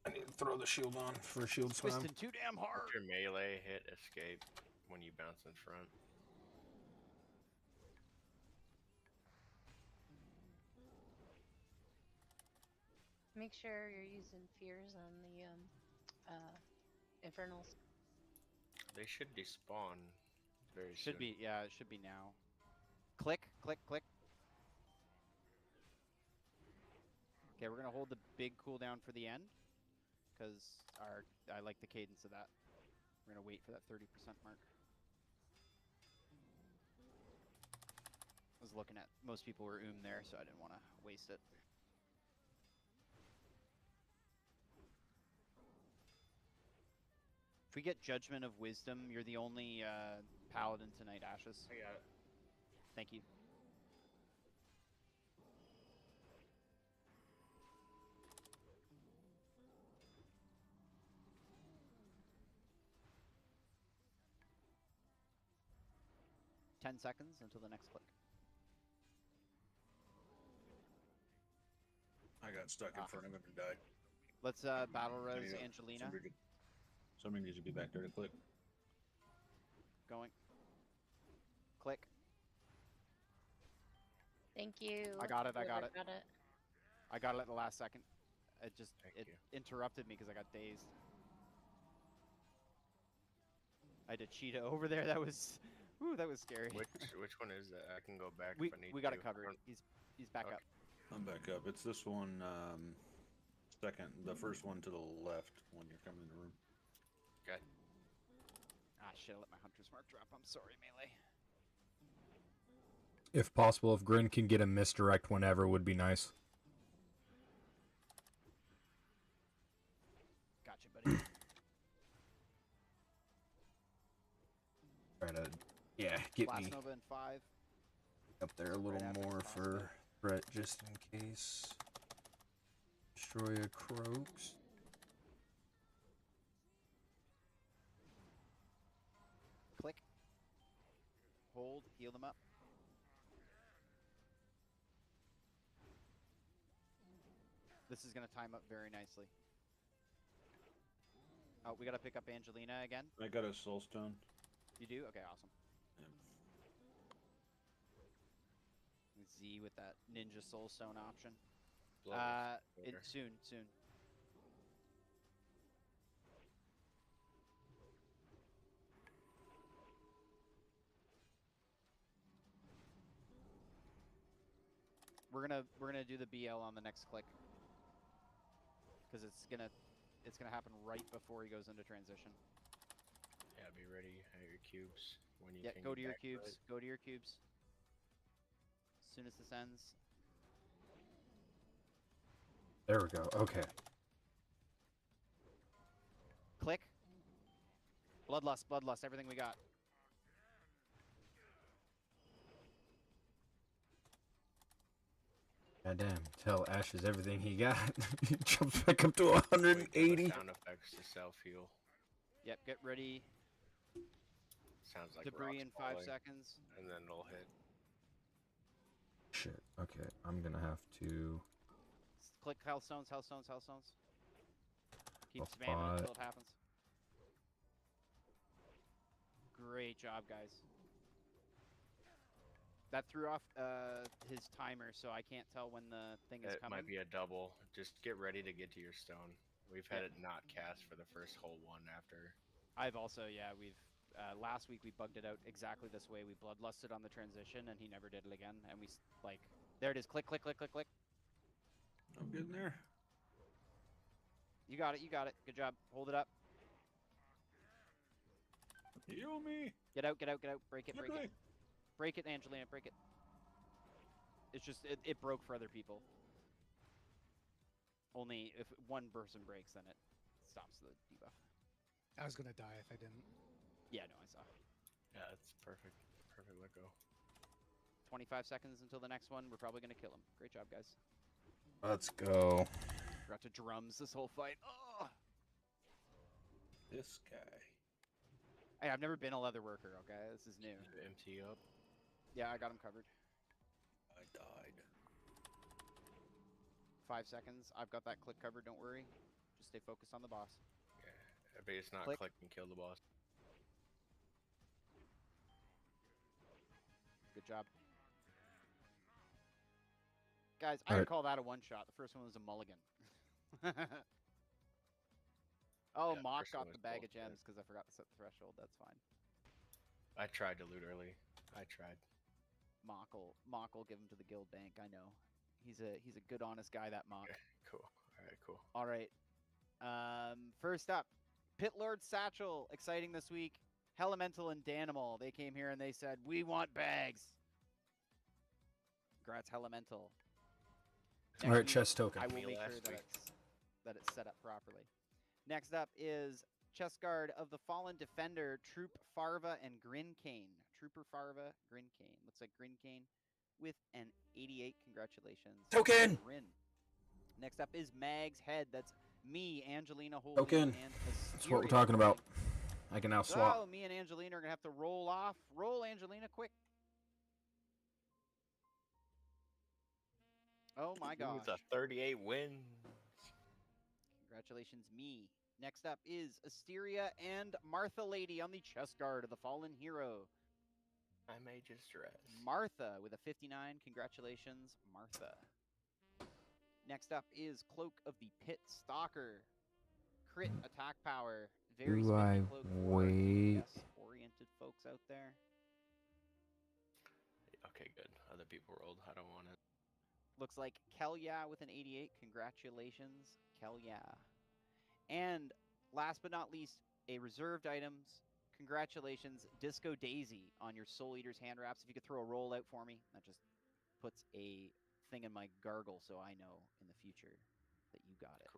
I need to throw the shield on for a shield slam. Twisting too damn hard. If your melee hit escape when you bounce in front. Make sure you're using fears on the infernals. They should despawn very Should soon. be, yeah, it should be now. Click, click, click. Okay, we're gonna hold the big cooldown for the end, because I like the cadence of that. We're gonna wait for that 30% mark. I was looking at most people were there, so I didn't want to waste it. If we get Judgment of Wisdom, you're the only paladin tonight, Ashes. I got it. Thank you. Ten seconds until the next click. I got stuck in front of him and died. Let's battle res Yeah, Angelina. Somebody needs to be back there to click. Going. Click. Thank you. I got it, I got Whoever it. Got it. I got it at the last second. It just Thank it you. interrupted me because I got dazed. I did cheetah over there. That was, whew, that was scary. Which one is that? I can go back we if I need we got to. it covered. He's back Okay. up. I'm back up. It's this one, second, the first one to the left when you're coming in the room. Okay. Ah shit! I let my hunter's mark drop. I'm sorry, melee. If possible, if Grin can get a misdirect whenever, would be nice. Gotcha, buddy. Try to, yeah, get Blast me Nova in 5. up there a little Right after more the for threat, just in case. Destroy a croaks. Click. Hold. Heal them up. This is gonna time up very nicely. Oh, we gotta pick up Angelina again. I got a soul stone. You do? Okay, awesome. Z with that ninja soulstone option. Soon. We're gonna do the BL on the next click, because it's gonna happen right before he goes into transition. Yeah, be ready at your cubes when you Yeah, can go get to your back cubes. it. Go to your cubes. As soon as this ends. There we go. Okay. Click. Bloodlust, bloodlust, everything we got. Goddamn. Tell Ashes everything he got. He jumps back up to 180. Sound effects to self heal. Yep, get ready. Sounds like Debris rocks in 5 falling, seconds. and then it'll hit. Shit. Okay, I'm gonna have to. Click Hellstones, Hellstones, Hellstones. Keep A spamming fight. until it happens. Great job, guys. That threw off his timer, so I can't tell when the thing is It coming. might be a double. Just get ready to get to your stone. We've had it not cast for the first whole one after. I've also, we've last week we bugged it out exactly this way. We bloodlusted on the transition, and he never did it again. And we there it is. Click, click, click, click, click. I'm getting there. You got it. You got it. Good job. Hold it up. Heal me. Get out. Get out. Get out. Break it. Get Break me. it. Break it, Angelina. Break it. It's just it broke for other people. Only if one person breaks, then it stops the debuff. I was gonna die if I didn't. Yeah, no, I saw. Yeah, that's perfect. Perfect let go. 25 seconds until the next one. We're probably gonna kill him. Great job, guys. Let's go. Forgot to drums this whole fight. Oh! This guy. Hey, I've never been a leather worker. Okay, this is new. MT up. Yeah, I got him covered. I died. 5 seconds. I've got that click covered. Don't worry. Just stay focused on the boss. Yeah, but it's not Click. click and kill the boss. Good job. Guys, I would call that a one-shot. The first one was a mulligan. Oh, Yeah, Mock first one got the was bag both of gems good. because I forgot to set the threshold. That's fine. I tried to loot early. I tried. Mock will give him to the guild bank. I know. He's a good, honest guy. That Mock. Okay, cool. All right, cool. All right. First up, Pit Lord Satchel. Exciting this week. Elemental and Danimal. They came here and they said, "We want bags." Congrats, Elemental. All right, chest token. I will Me make last sure week. that it's set up properly. Next up is chest guard of the Fallen Defender, Troop Farva and Grincane. Trooper Farva, Grincane. Looks like Grincane with an 88. Congratulations. Token! Grin. Next up is Mag's Head. That's me, Angelina Holy, Token. and That's what we're Asteria talking about. Holy. I can now swap. Oh, me and Angelina are going to have to roll off. Roll, Angelina, quick. Oh my gosh. The 38 wins. Congratulations, me. Next up is Asteria and Martha Lady on the chest guard of the Fallen Hero. I may just dress. Martha with a 59. Congratulations, Martha. Next up is Cloak of the Pit Stalker. Crit attack power. Very Do I spiffy cloak for wait? oriented folks out there. Okay, good. Other people rolled. I don't want it. Looks like Kelya with an 88. Congratulations, Kelya. And last but not least, a reserved items. Congratulations, Disco Daisy on your Soul Eater's hand wraps. If you could throw a roll out for me, that just puts a thing in my gargle so I know in the future that you got it.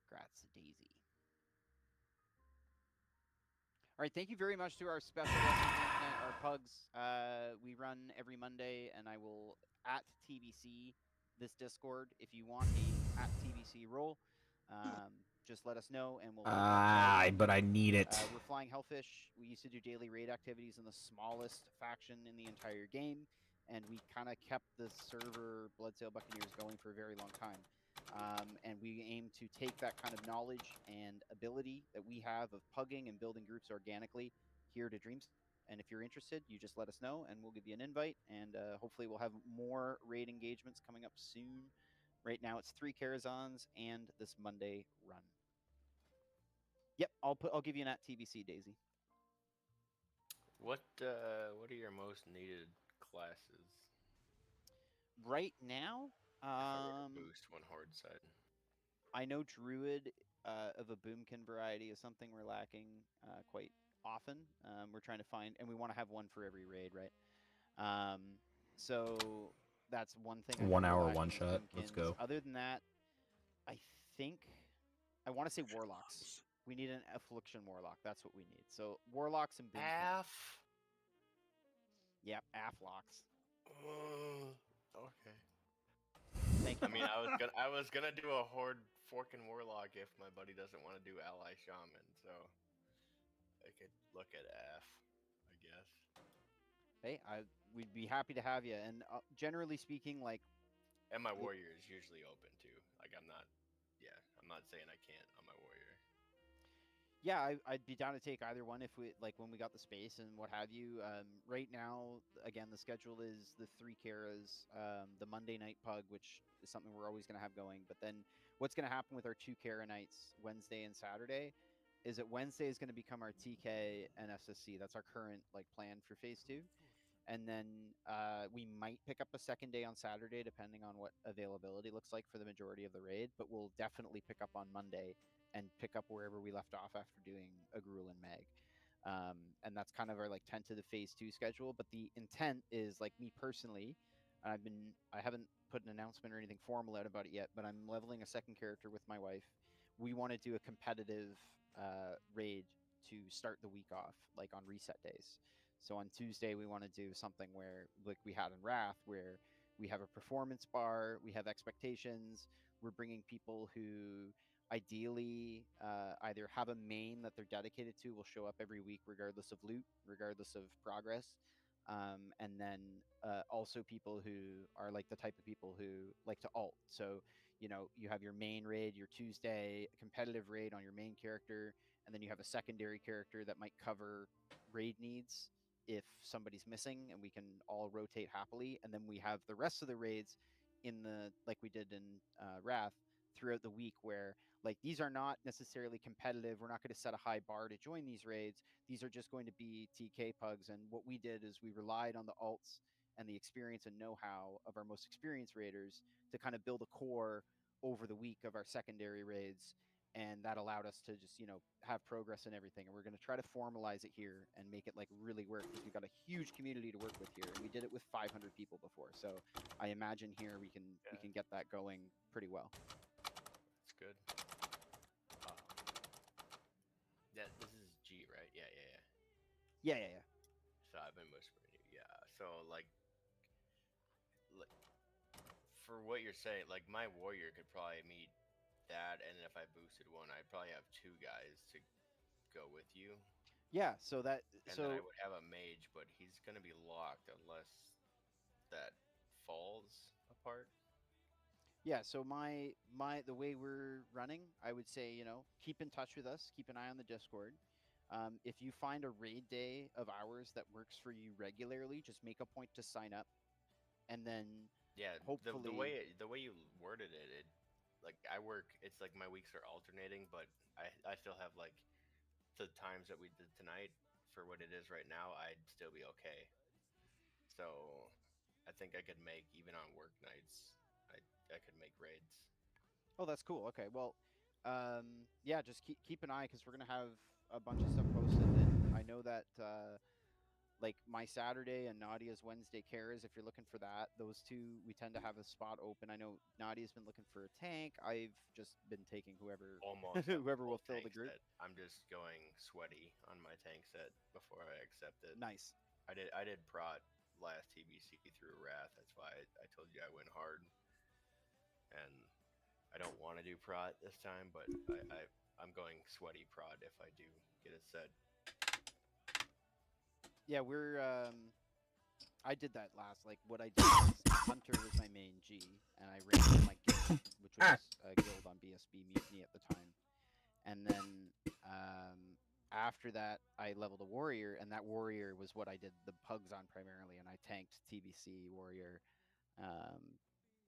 Congrats, Daisy. All right, thank you very much to our special guests, our pugs. We run every Monday, and I will at TBC this Discord. If you want a at TBC roll, just let us know, and we'll. But I need it. We're flying Hellfish. We used to do daily raid activities in the smallest faction in the entire game, and we kind of kept the server Bloodsail Buccaneers going for a very long time. And we aim to take that kind of knowledge and ability that we have of pugging and building groups organically here to Dreams. And if you're interested, you just let us know, and we'll give you an invite. And hopefully, we'll have more raid engagements coming up soon. Right now, it's 3 Karazhans and this Monday run. Yep, I'll give you an at TBC, Daisy. What are your most needed classes? Right now, If I were to boost one horde side. I know Druid of a Boomkin variety is something we're lacking quite often. We're trying to find, and we want to have one for every raid, right? So that's one thing. 1 hour one shot. Let's go. Other than that, I think I want to say Warlocks. We need an Affliction Warlock. That's what we need. So Warlocks and Boomkin. Yep, Afflocks. Okay. Thank you. I mean, I was gonna do a horde forking warlock if my buddy doesn't want to do ally shaman, so I could look at F, I guess. Hey, we'd be happy to have you. And generally speaking, like, and my warrior is usually open too. Like I'm not saying I can't on my warrior. Yeah, I'd be down to take either one if we like when we got the space and what have you. Right now, again, the schedule is the 3 Karas, the Monday night pug, which is something we're always going to have going. But then what's going to happen with our 2 Kara nights, Wednesday and Saturday, is that Wednesday is going to become our TK and SSC. That's our current like plan for phase 2. And then we might pick up a second day on Saturday, depending on what availability looks like for the majority of the raid. But we'll definitely pick up on Monday and pick up wherever we left off after doing a Gruul and Mag. And that's kind of our like tentative phase 2 schedule. But the intent is like me personally, I haven't put an announcement or anything formal out about it yet, but I'm leveling a second character with my wife. We want to do a competitive raid to start the week off, like on reset days. So on Tuesday, we want to do something where, like we had in Wrath, where we have a performance bar, we have expectations, we're bringing people who ideally either have a main that they're dedicated to, will show up every week regardless of loot, regardless of progress, and then also people who are like the type of people who like to alt. So, you know, you have your main raid, your Tuesday competitive raid on your main character, and then you have a secondary character that might cover raid needs if somebody's missing, and we can all rotate happily. And then we have the rest of the raids in the like we did in Wrath throughout the week, where like these are not necessarily competitive. We're not going to set a high bar to join these raids. These are just going to be TK pugs. And what we did is we relied on the alts and the experience and know-how of our most experienced raiders to kind of build a core over the week of our secondary raids, and that allowed us to just, you know, have progress and everything. And we're going to try to formalize it here and make it like really work, because we've got a huge community to work with here, and we did it with 500 people before. So I imagine here we can get that going pretty well. That's good. Yeah, this is G, right? Yeah. Yeah. So I've been whispering you. Yeah. So like for what you're saying, like my warrior could probably meet that, and if I boosted one, I'd probably have 2 guys to go with you. Yeah, so that and then I would have a mage, but he's gonna be locked unless that falls apart. Yeah, so the way we're running, I would say, you know, keep in touch with us, keep an eye on the Discord. If you find a raid day of ours that works for you regularly, just make a point to sign up, and then hopefully the way you worded it, like I work. It's like my weeks are alternating, but I still have like the times that we did tonight for what it is right now. I'd still be okay. So I think I could make, even on work nights, I could make raids. Oh, that's cool. Okay, well, yeah, just keep an eye, because we're gonna have a bunch of stuff posted. And I know that like my Saturday and Nadia's Wednesday cares, if you're looking for that, those two we tend to have a spot open. I know Nadia's been looking for a tank. I've just been taking whoever whoever will fill the group. I'm just going sweaty on my tank set before I accept it. Nice. I did prot last TBC through Wrath. That's why I told you I went hard. And I don't want to do prot this time, but I'm going sweaty prot if I do get it set. Yeah, we're I did that last. Like what I did was Hunter was my main G, and I ran my guild, which was a guild on BSB Mutiny at the time. And then after that, I leveled a warrior, and that warrior was what I did the pugs on primarily, and I tanked TBC warrior,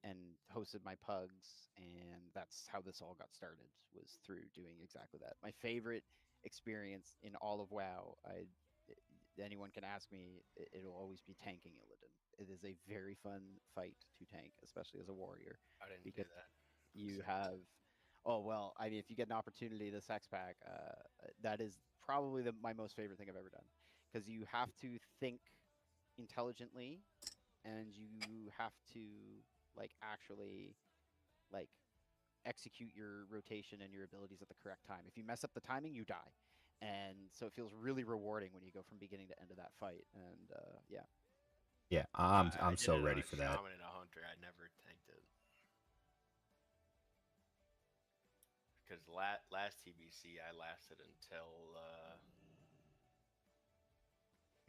and hosted my pugs, and that's how this all got started, was through doing exactly that. My favorite experience in all of WoW, anyone can ask me, it'll always be tanking Illidan. It is a very fun fight to tank, especially as a warrior. I didn't do that. You have, oh well, I mean, if you get an opportunity, this X pack, that is probably my most favorite thing I've ever done, because you have to think intelligently, and you have to like actually like execute your rotation and your abilities at the correct time. If you mess up the timing, you die. And so it feels really rewarding when you go from beginning to end of that fight. And yeah, I'm so ready for that. Shaman and a hunter, I never tanked it because last TBC I lasted until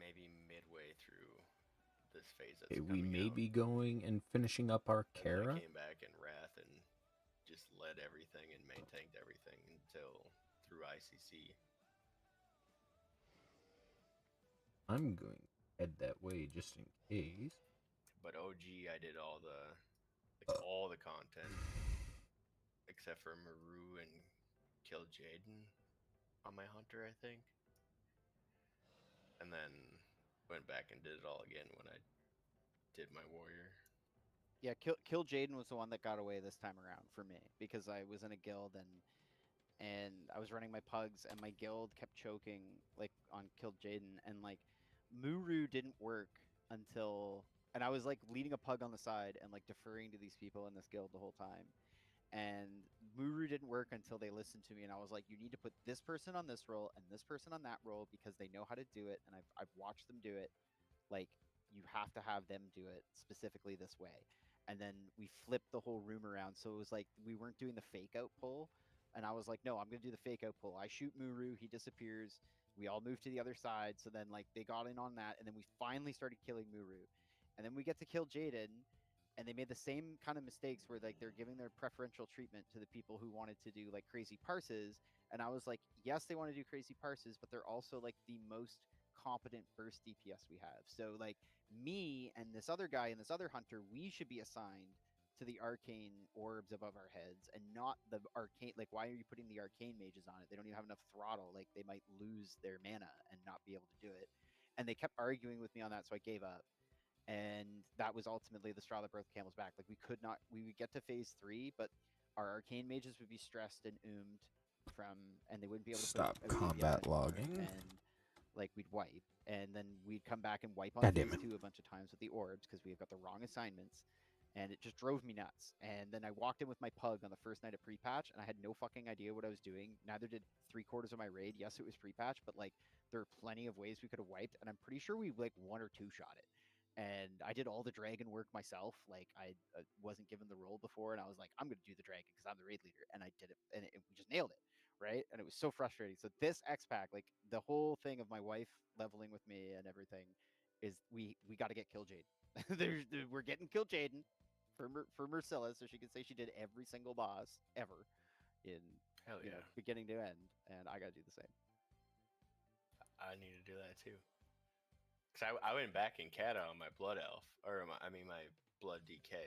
maybe midway through this phase. We may be going and finishing up our Kara. I came back in Wrath and just led everything and main tanked everything until through ICC. I'm going to head that way just in case. But OG, I did all the content except for Maru and Kill Jaden on my hunter, I think, and then went back and did it all again when I did my warrior. Yeah, Kill Jaden was the one that got away this time around for me because I was in a guild and I was running my pugs and my guild kept choking like on Kill Jaden and like Muru didn't work until and I was like leading a pug on the side and like deferring to these people in this guild the whole time. And Muru didn't work until they listened to me and I was like, you need to put this person on this role and this person on that role because they know how to do it and I've watched them do it. Like you have to have them do it specifically this way. And then we flipped the whole room around. So it was like we weren't doing the fake out pull. And I was like, no, I'm gonna do the fake out pull. I shoot Muru, he disappears. We all move to the other side. So then like they got in on that, and then we finally started killing Muru. And then we get to kill Jaden, and they made the same kind of mistakes where like they're giving their preferential treatment to the people who wanted to do like crazy parses. And I was like, yes, they want to do crazy parses, but they're also like the most competent burst DPS we have. So like me and this other guy and this other hunter, we should be assigned to the arcane orbs above our heads and not the arcane. Like, why are you putting the arcane mages on it? They don't even have enough throttle. Like, they might lose their mana and not be able to do it. And they kept arguing with me on that, so I gave up. And that was ultimately the straw that broke the camel's back. Like, we would get to phase 3, but our arcane mages would be stressed and oomed from, and they wouldn't be able to Stop put out combat DPS anymore, logging. and like we'd wipe, and then we'd come back and wipe on God damn phase it. 2 a bunch of times with the orbs because we've got the wrong assignments, and it just drove me nuts. And then I walked in with my pug on the first night of pre-patch, and I had no fucking idea what I was doing. Neither did 3/4 of my raid. Yes, it was pre-patch, but like there are plenty of ways we could have wiped, and I'm pretty sure we like 1 or 2 shot it. And I did all the dragon work myself. Like I wasn't given the role before, and I was like, I'm gonna do the dragon because I'm the raid leader, and I did it, and we just nailed it, right? And it was so frustrating. So this X pack, like the whole thing of my wife leveling with me and everything, is we got to get Kill Jaden. We're getting Kill Jaden for Mercilla, so she can say she did every single boss ever in Hell yeah, beginning to end, and I got to do the same. I need to do that too. Cause I went back in Kata on my blood elf, or my blood DK,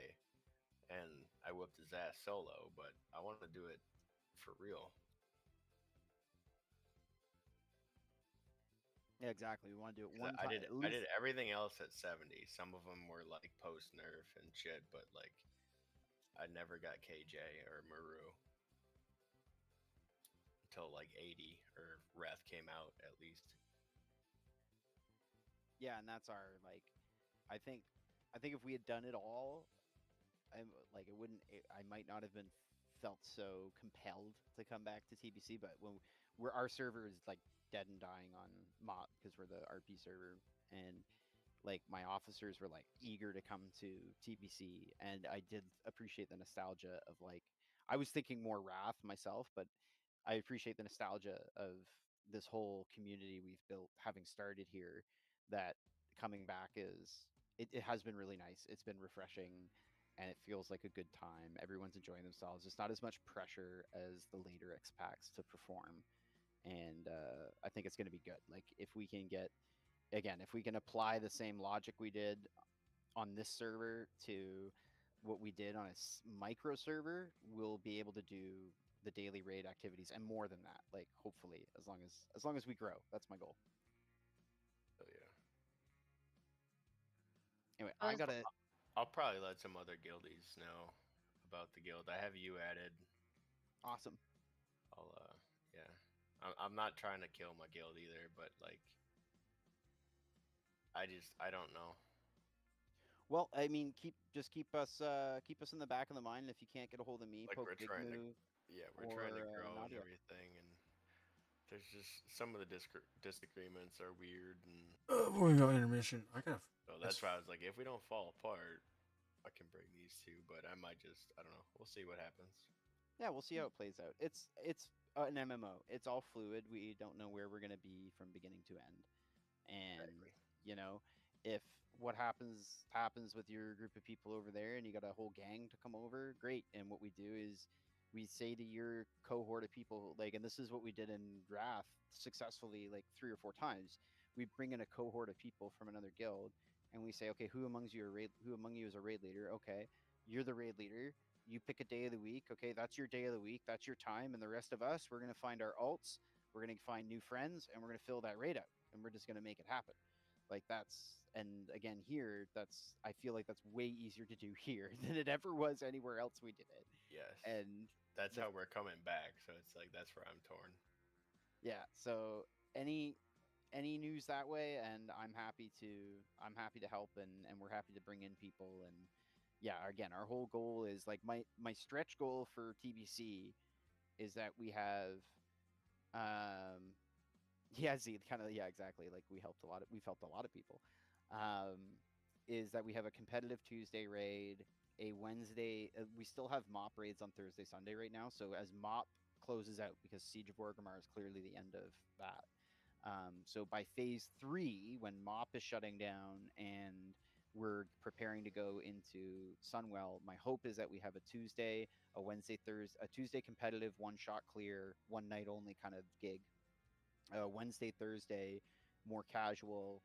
and I whooped his ass solo. But I want to do it for real. Yeah, exactly. We want to do it one I time. did everything else at 70. Some of them were like post nerf and shit, but like I never got KJ or Maru until like 80 or Wrath came out at least. Yeah, and that's our like. I think if we had done it all, like it wouldn't. I might not have been felt so compelled to come back to TBC. But when our server is like dead and dying on MOP because we're the RP server, and like my officers were like eager to come to TBC, and I did appreciate the nostalgia of like I was thinking more Wrath myself, but I appreciate the nostalgia of this whole community we've built having started here. That coming back it has been really nice. It's been refreshing, and it feels like a good time. Everyone's enjoying themselves. It's not as much pressure as the later X packs to perform, and I think it's going to be good. Like if we can get again, if we can apply the same logic we did on this server to what we did on a micro server, we'll be able to do the daily raid activities and more than that. Like hopefully, as long as we grow, that's my goal. Oh yeah. Anyway, I gotta. I'll probably let some other guildies know about the guild. I have you added. Awesome. I'll yeah. I'm not trying to kill my guild either, but like I don't know. Well, I mean, keep us in the back of the mind. If you can't get a hold of me, Like poke we're Big trying Move. we're trying to grow and Nadia. everything, and there's just some of the disagreements are weird, and We got intermission. I got. so that's why I was like, if we don't fall apart, I can bring these two, but I might just I don't know. We'll see what happens. Yeah, we'll see how it plays out. It's an MMO. It's all fluid. We don't know where we're gonna be from beginning to end, and you know, if what happens with your group of people over there, and you got a whole gang to come over, great. And what we do is we say to your cohort of people, like, and this is what we did in Wrath successfully, like 3 or 4 times. we bring in a cohort of people from another guild, and we say, okay, who among you is a raid leader? Okay, you're the raid leader. You pick a day of the week. Okay, that's your day of the week. That's your time. And the rest of us, we're gonna find our alts. We're gonna find new friends, and we're gonna fill that raid out, and we're just gonna make it happen. Like that's, and again here, that's, I feel like that's way easier to do here than it ever was anywhere else we did it. Yes. And that's how we're coming back. So it's like that's where I'm torn. Yeah. So any news that way, and I'm happy to help, and we're happy to bring in people. And yeah, again, our whole goal is like my stretch goal for TBC is that we have yeah, Z kind of, yeah, exactly, like we've helped a lot of people, is that we have a competitive Tuesday raid, a Wednesday, we still have mop raids on Thursday, Sunday right now. So as mop closes out, because Siege of Orgrimmar is clearly the end of that, so by phase 3, when mop is shutting down and we're preparing to go into Sunwell, my hope is that we have a Tuesday, a Wednesday, Thursday, a Tuesday competitive, one shot clear, one night only kind of gig, Wednesday, Thursday, more casual,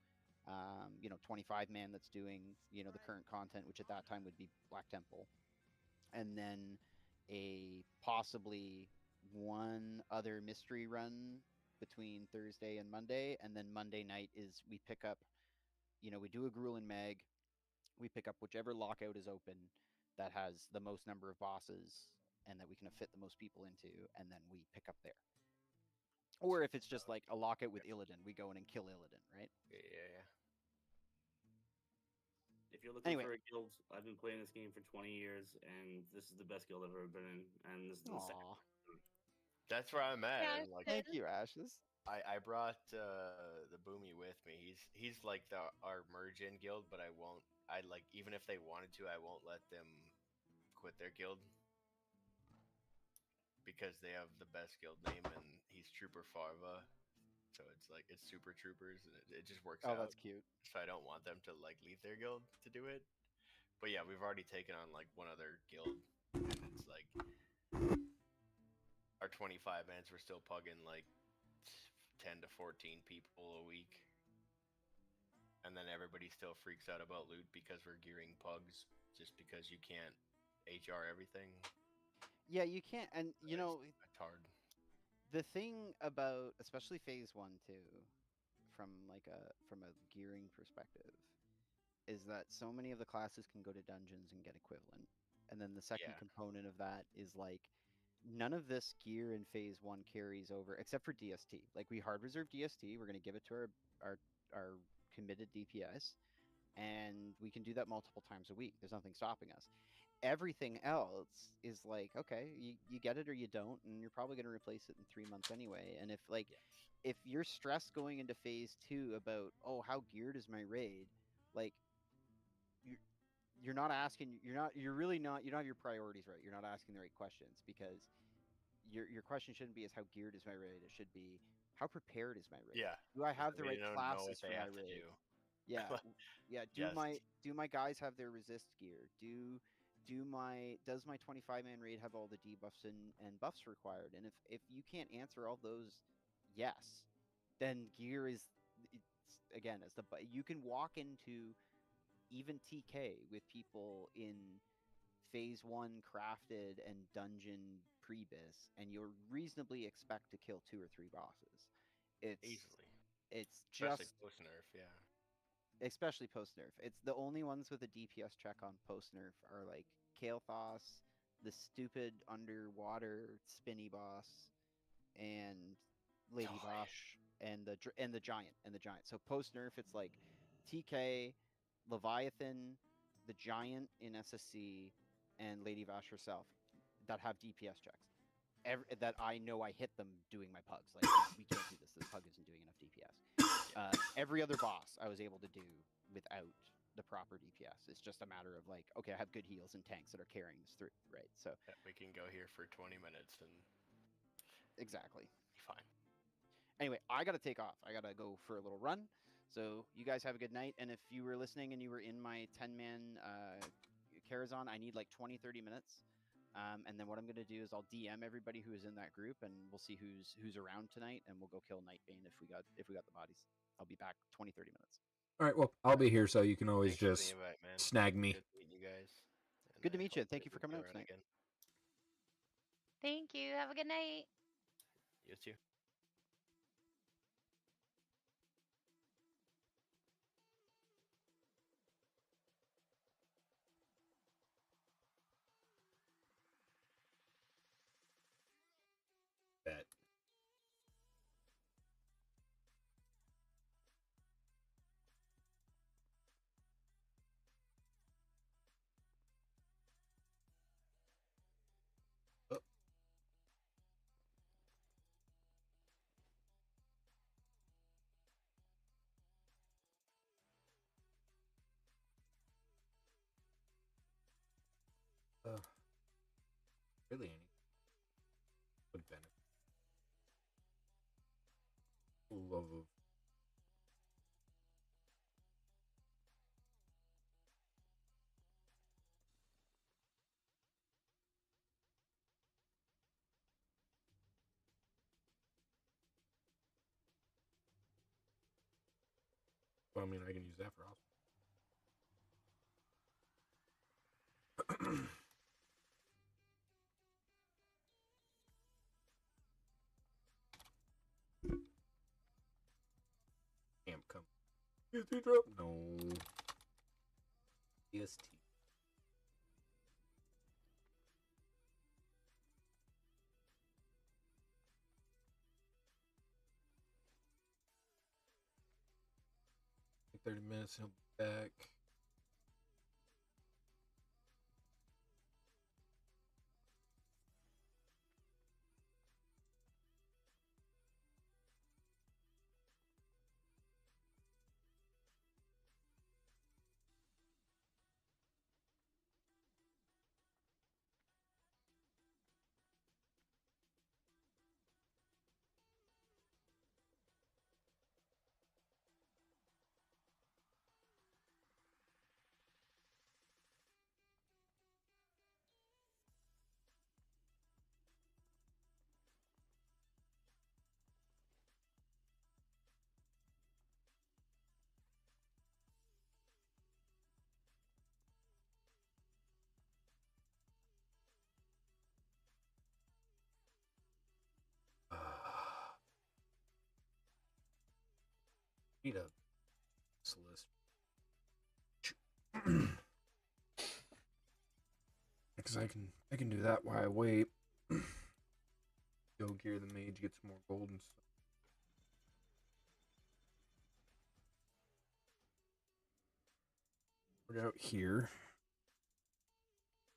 25 man that's doing, the current content, which at that time would be Black Temple. And then a possibly one other mystery run between Thursday and Monday. And then Monday night is we pick up, we do a Gruul and Mag. We pick up whichever lockout is open that has the most number of bosses and that we can fit the most people into, and then we pick up there. Or if it's just like a lockout with Illidan, we go in and kill Illidan, right? Yeah. If you're looking Anyway. for a guild, I've been playing this game for 20 years, and this is the best guild I've ever been in. And this is the second. That's where I'm at. Yeah, and, like, Thank you, Ashes. I brought the Boomy with me. He's like our merge in guild, but I won't. I like, even if they wanted to, I won't let them quit their guild because they have the best guild name, and he's Trooper Farva. So it's like, it's Super Troopers, and it just works out. Oh, that's cute. So I don't want them to like leave their guild to do it. But yeah, we've already taken on like one other guild, and it's like our 25 mans were still pugging like 10 to 14 people a week. And then everybody still freaks out about loot because we're gearing pugs just because you can't HR everything. Yeah, you can't, and it's hard. The thing about especially phase 1 too, from a gearing perspective, is that so many of the classes can go to dungeons and get equivalent. And then the second component of that is like none of this gear in phase 1 carries over except for DST. Like we hard reserve DST, we're going to give it to our committed DPS, and we can do that multiple times a week. There's nothing stopping us. Everything else is like, okay, you get it or you don't, and you're probably going to replace it in 3 months anyway. And if you're stressed going into phase 2 about, oh, how geared is my raid, like you're not asking, you don't have your priorities right. You're not asking the right questions, because your question shouldn't be is how geared is my raid. It should be how prepared is my raid. Yeah. Do I have the We right don't know classes what for they my have to raid? do. Yeah. Yeah. Do my guys have their resist gear? Does my 25 man raid have all the debuffs and buffs required? And if you can't answer all those yes, then gear is, again, as you can walk into even TK with people in phase 1 crafted and dungeon pre-bis, and you'll reasonably expect to kill 2 or 3 bosses. It's easily. It's especially just post nerf, yeah. Especially post nerf. It's the only ones with a DPS check on post nerf are like Kael'thas, the stupid underwater spinny boss, and Lady Vosh, and the giant. So post nerf, it's like TK, Leviathan, the giant in SSC, and Lady Vosh herself that have DPS checks. That I know I hit them doing my pugs. Like we can't do this. This pug isn't doing enough DPS. Every other boss I was able to do without the proper DPS. It's just a matter of like, okay, I have good heals and tanks that are carrying this through, right? So we can go here for 20 minutes and exactly fine. Anyway, I gotta take off. I gotta go for a little run. So you guys have a good night. And if you were listening and you were in my 10-man Karazhan, I need like 20-30 minutes. And then what I'm going to do is I'll DM everybody who is in that group, and we'll see who's around tonight, and we'll go kill Nightbane if we got the bodies. I'll be back 20-30 minutes. All right, well, I'll be here, so you can always Thanks for the just invite, man. snag me. Good meeting you guys. And Good to I meet you. hope Thank that you for we coming go out around tonight. again. Thank you. Have a good night. You too. Bet. Oh. Really any would benefit. Love of well, I mean, I can use that for hospital. Camp come. EST drop? No. EST. Like 30 minutes, he'll be back. Need a list. Because I can do that while I wait. Go gear the mage, get some more gold and stuff. We're out here.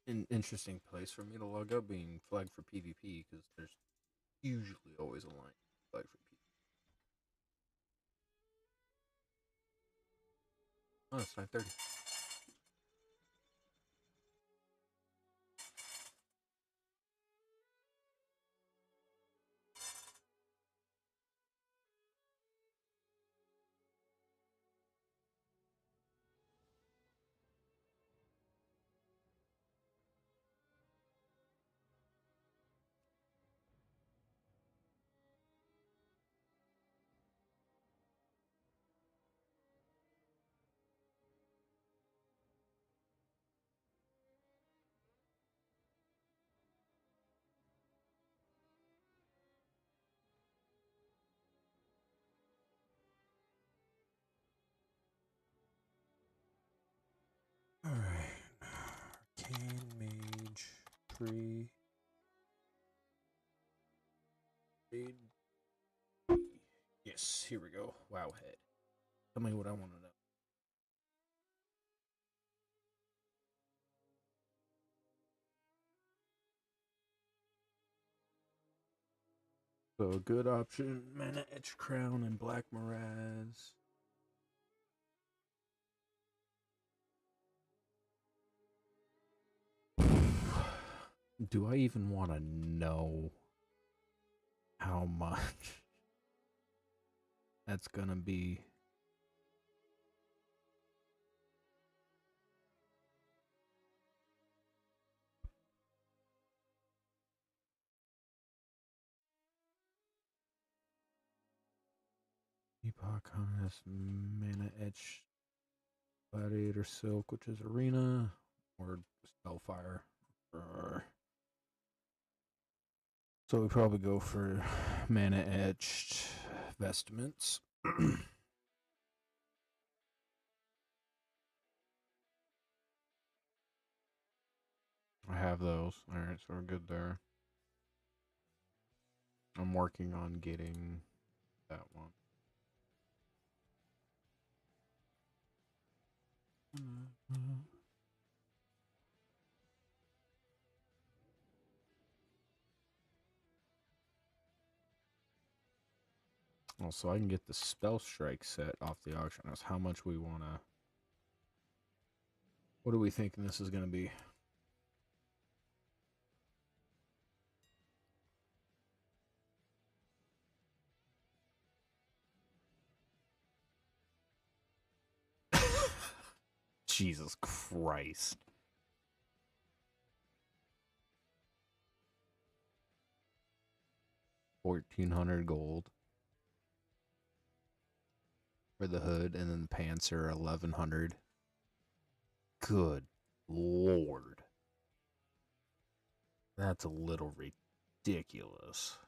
An interesting place for me to log up, being flagged for PvP, because there's usually always a line flagged for PvP. Oh, it's 9:30. Alright. Arcane Mage Tree. Yes, here we go. Wow head. Tell me what I want to know. So a good option, Mana Etch Crown and Black Miraz. Do I even want to know how much that's gonna be? Arcanist, Mana Etch, Gladiator Silk, which is Arena, or Spellfire. So we probably go for Mana Etched Vestments. I have those. Alright, so we're good there. I'm working on getting that one. Also, I can get the Spell Strike set off the auction house. How much we want to... What are we thinking this is going to be? Jesus Christ. $1,400 gold for the hood, and then the pants are $1,100. Good Lord. That's a little ridiculous.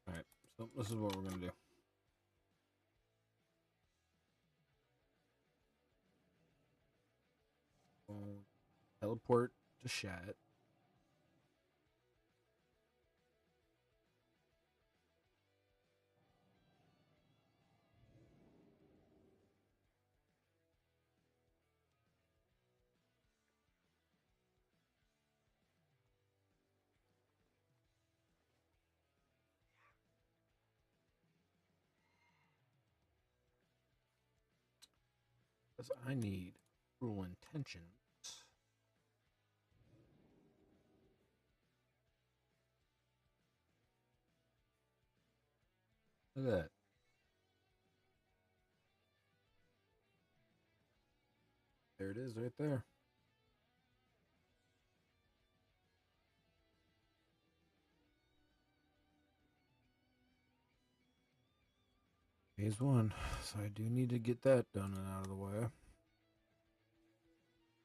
Alright, so this is what we're going to do. We'll teleport to Shat. Because I need Cruel Intentions. Look at that. There it is right there. Phase 1. So I do need to get that done and out of the way.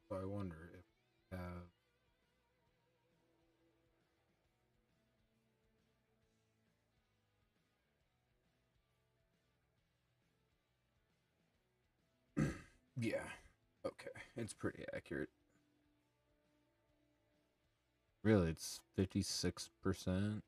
So I wonder if we have... Yeah. Okay. It's pretty accurate. Really, it's 56%.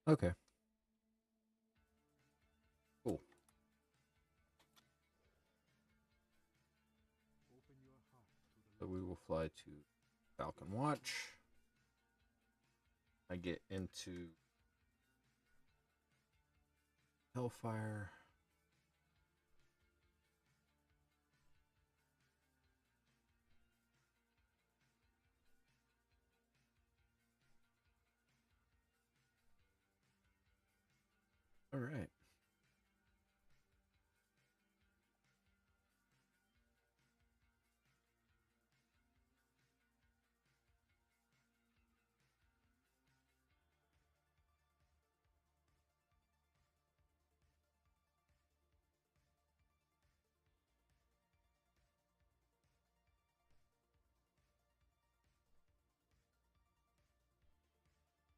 Okay. Cool. So we will fly to Falcon Watch. I get into Hellfire. All right.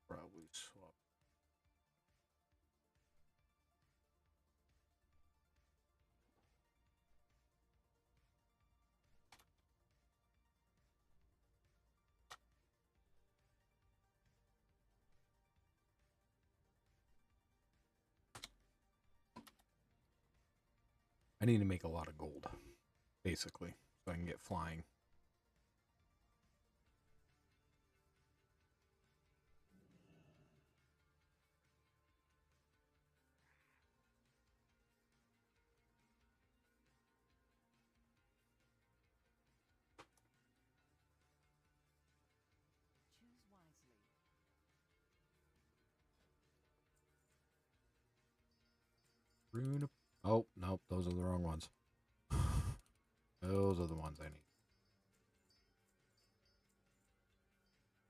Probably swap. I need to make a lot of gold, basically, so I can get flying. Rune. Oh, nope, those are the wrong ones. Those are the ones I need.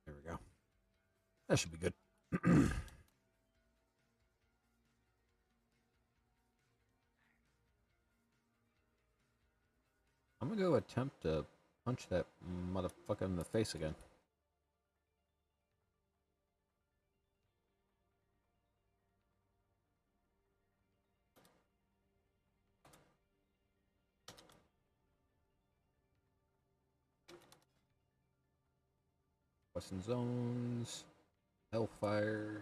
There we go. That should be good. I'm gonna go attempt to punch that motherfucker in the face again. Western Zones, Hellfire.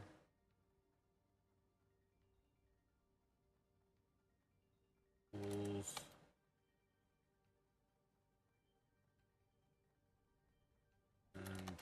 Bulls. And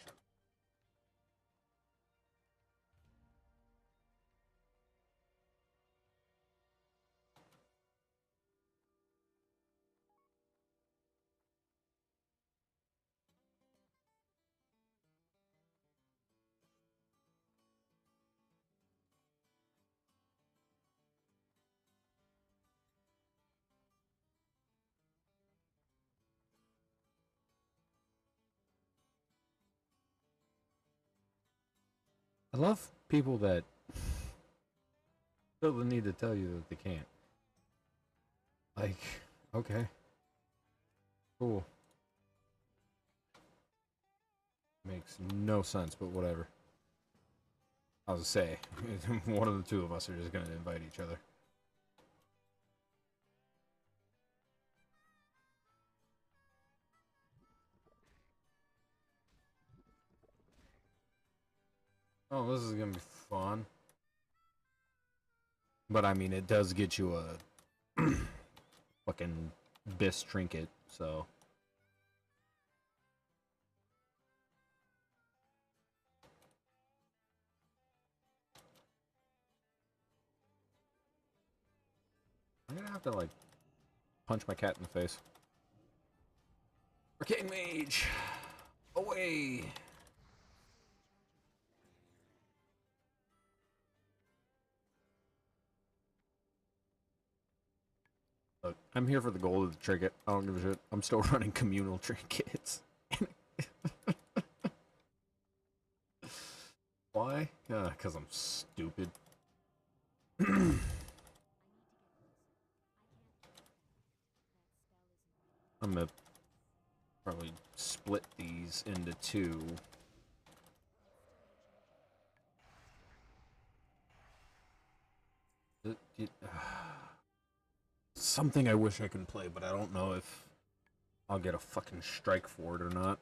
I love people that feel the need to tell you that they can't. Like, okay. Cool. Makes no sense, but whatever. I was gonna say, one of the two of us are just gonna invite each other. Oh, this is gonna be fun. But I mean, it does get you a fucking bis trinket, so. I'm gonna have to, like, punch my cat in the face. Arcane Mage! Away! Look, I'm here for the gold of the trinket. I don't give a shit. I'm still running communal trinkets. Why? Because I'm stupid. I'm gonna probably split these into two. Something I wish I could play, but I don't know if I'll get a fucking strike for it or not.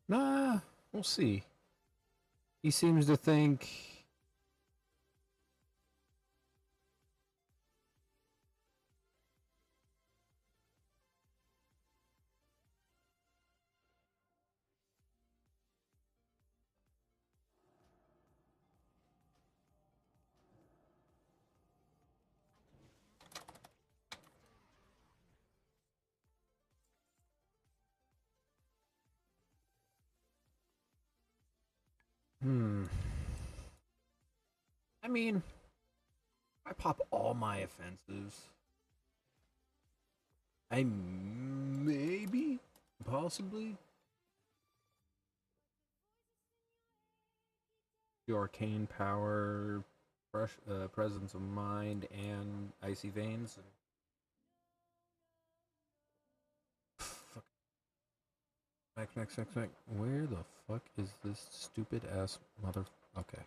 Nah, we'll see. He seems to think... I mean, I pop all my offensives. I maybe, possibly. The arcane power, presence of mind, and icy veins. Fuck. Back. Where the fuck is this stupid ass mother? Okay.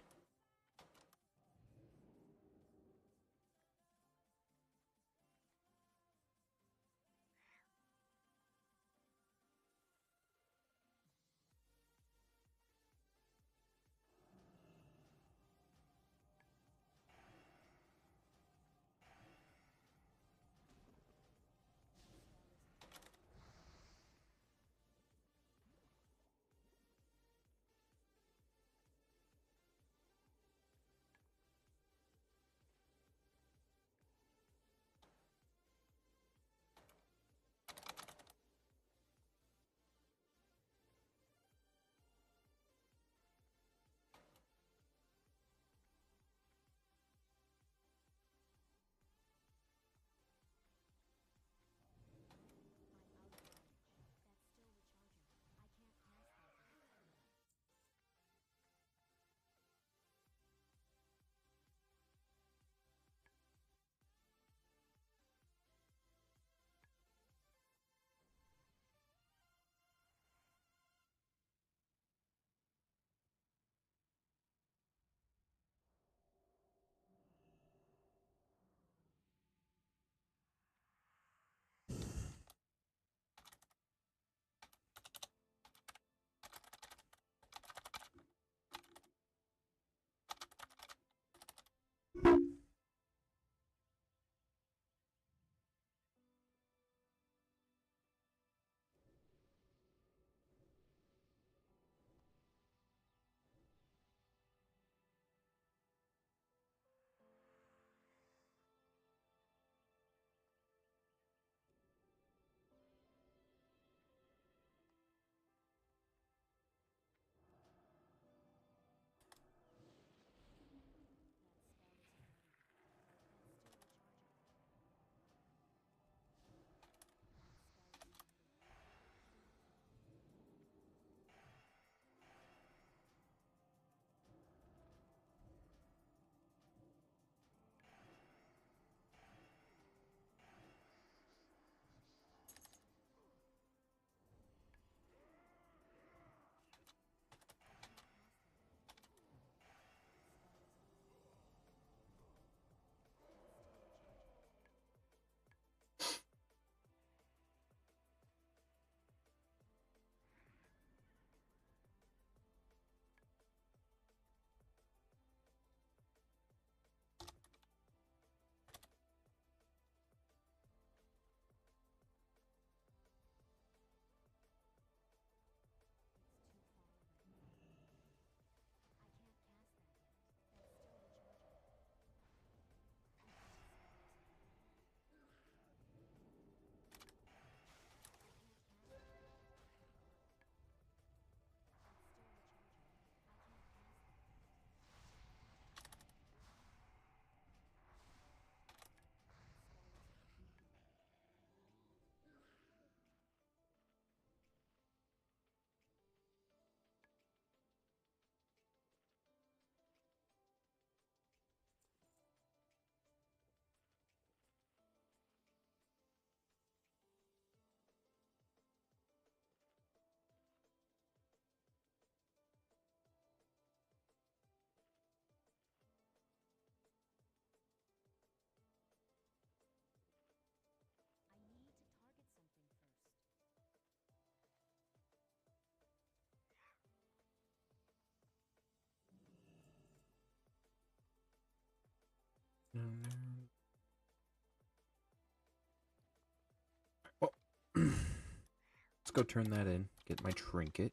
Oh. Let's go turn that in. Get my trinket.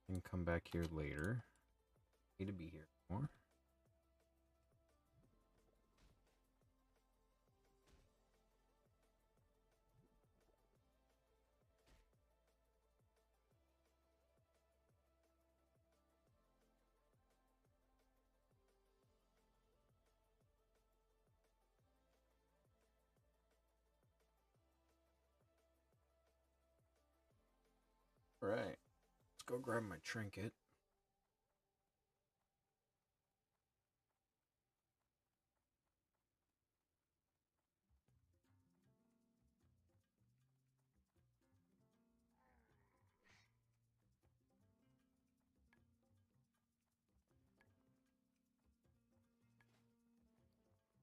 And come back here later. Need to be here more. Right. Let's go grab my trinket.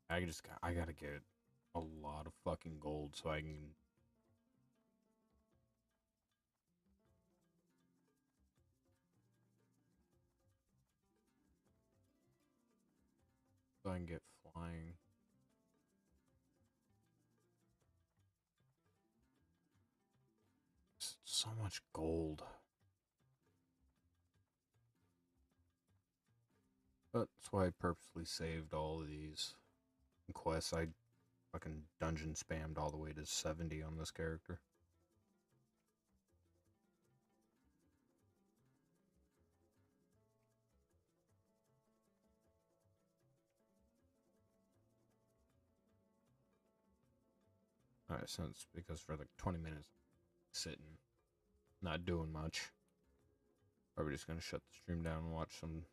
I gotta get a lot of fucking gold so I can. So I can get flying. So much gold. But that's why I purposely saved all of these quests. I fucking dungeon spammed all the way to 70 on this character. Alright, since because for like 20 minutes sitting, not doing much. Probably just gonna shut the stream down and watch some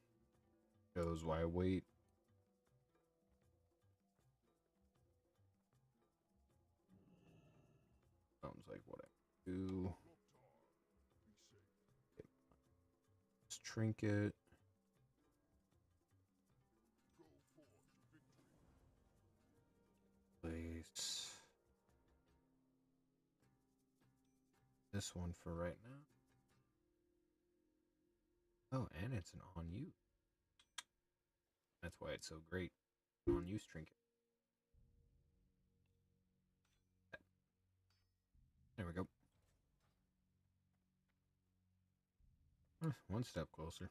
shows while I wait. Sounds like what I do. This trinket. Place this one for right now. Oh, and it's an on you. That's why it's so great. On use trinket. There we go. One step closer.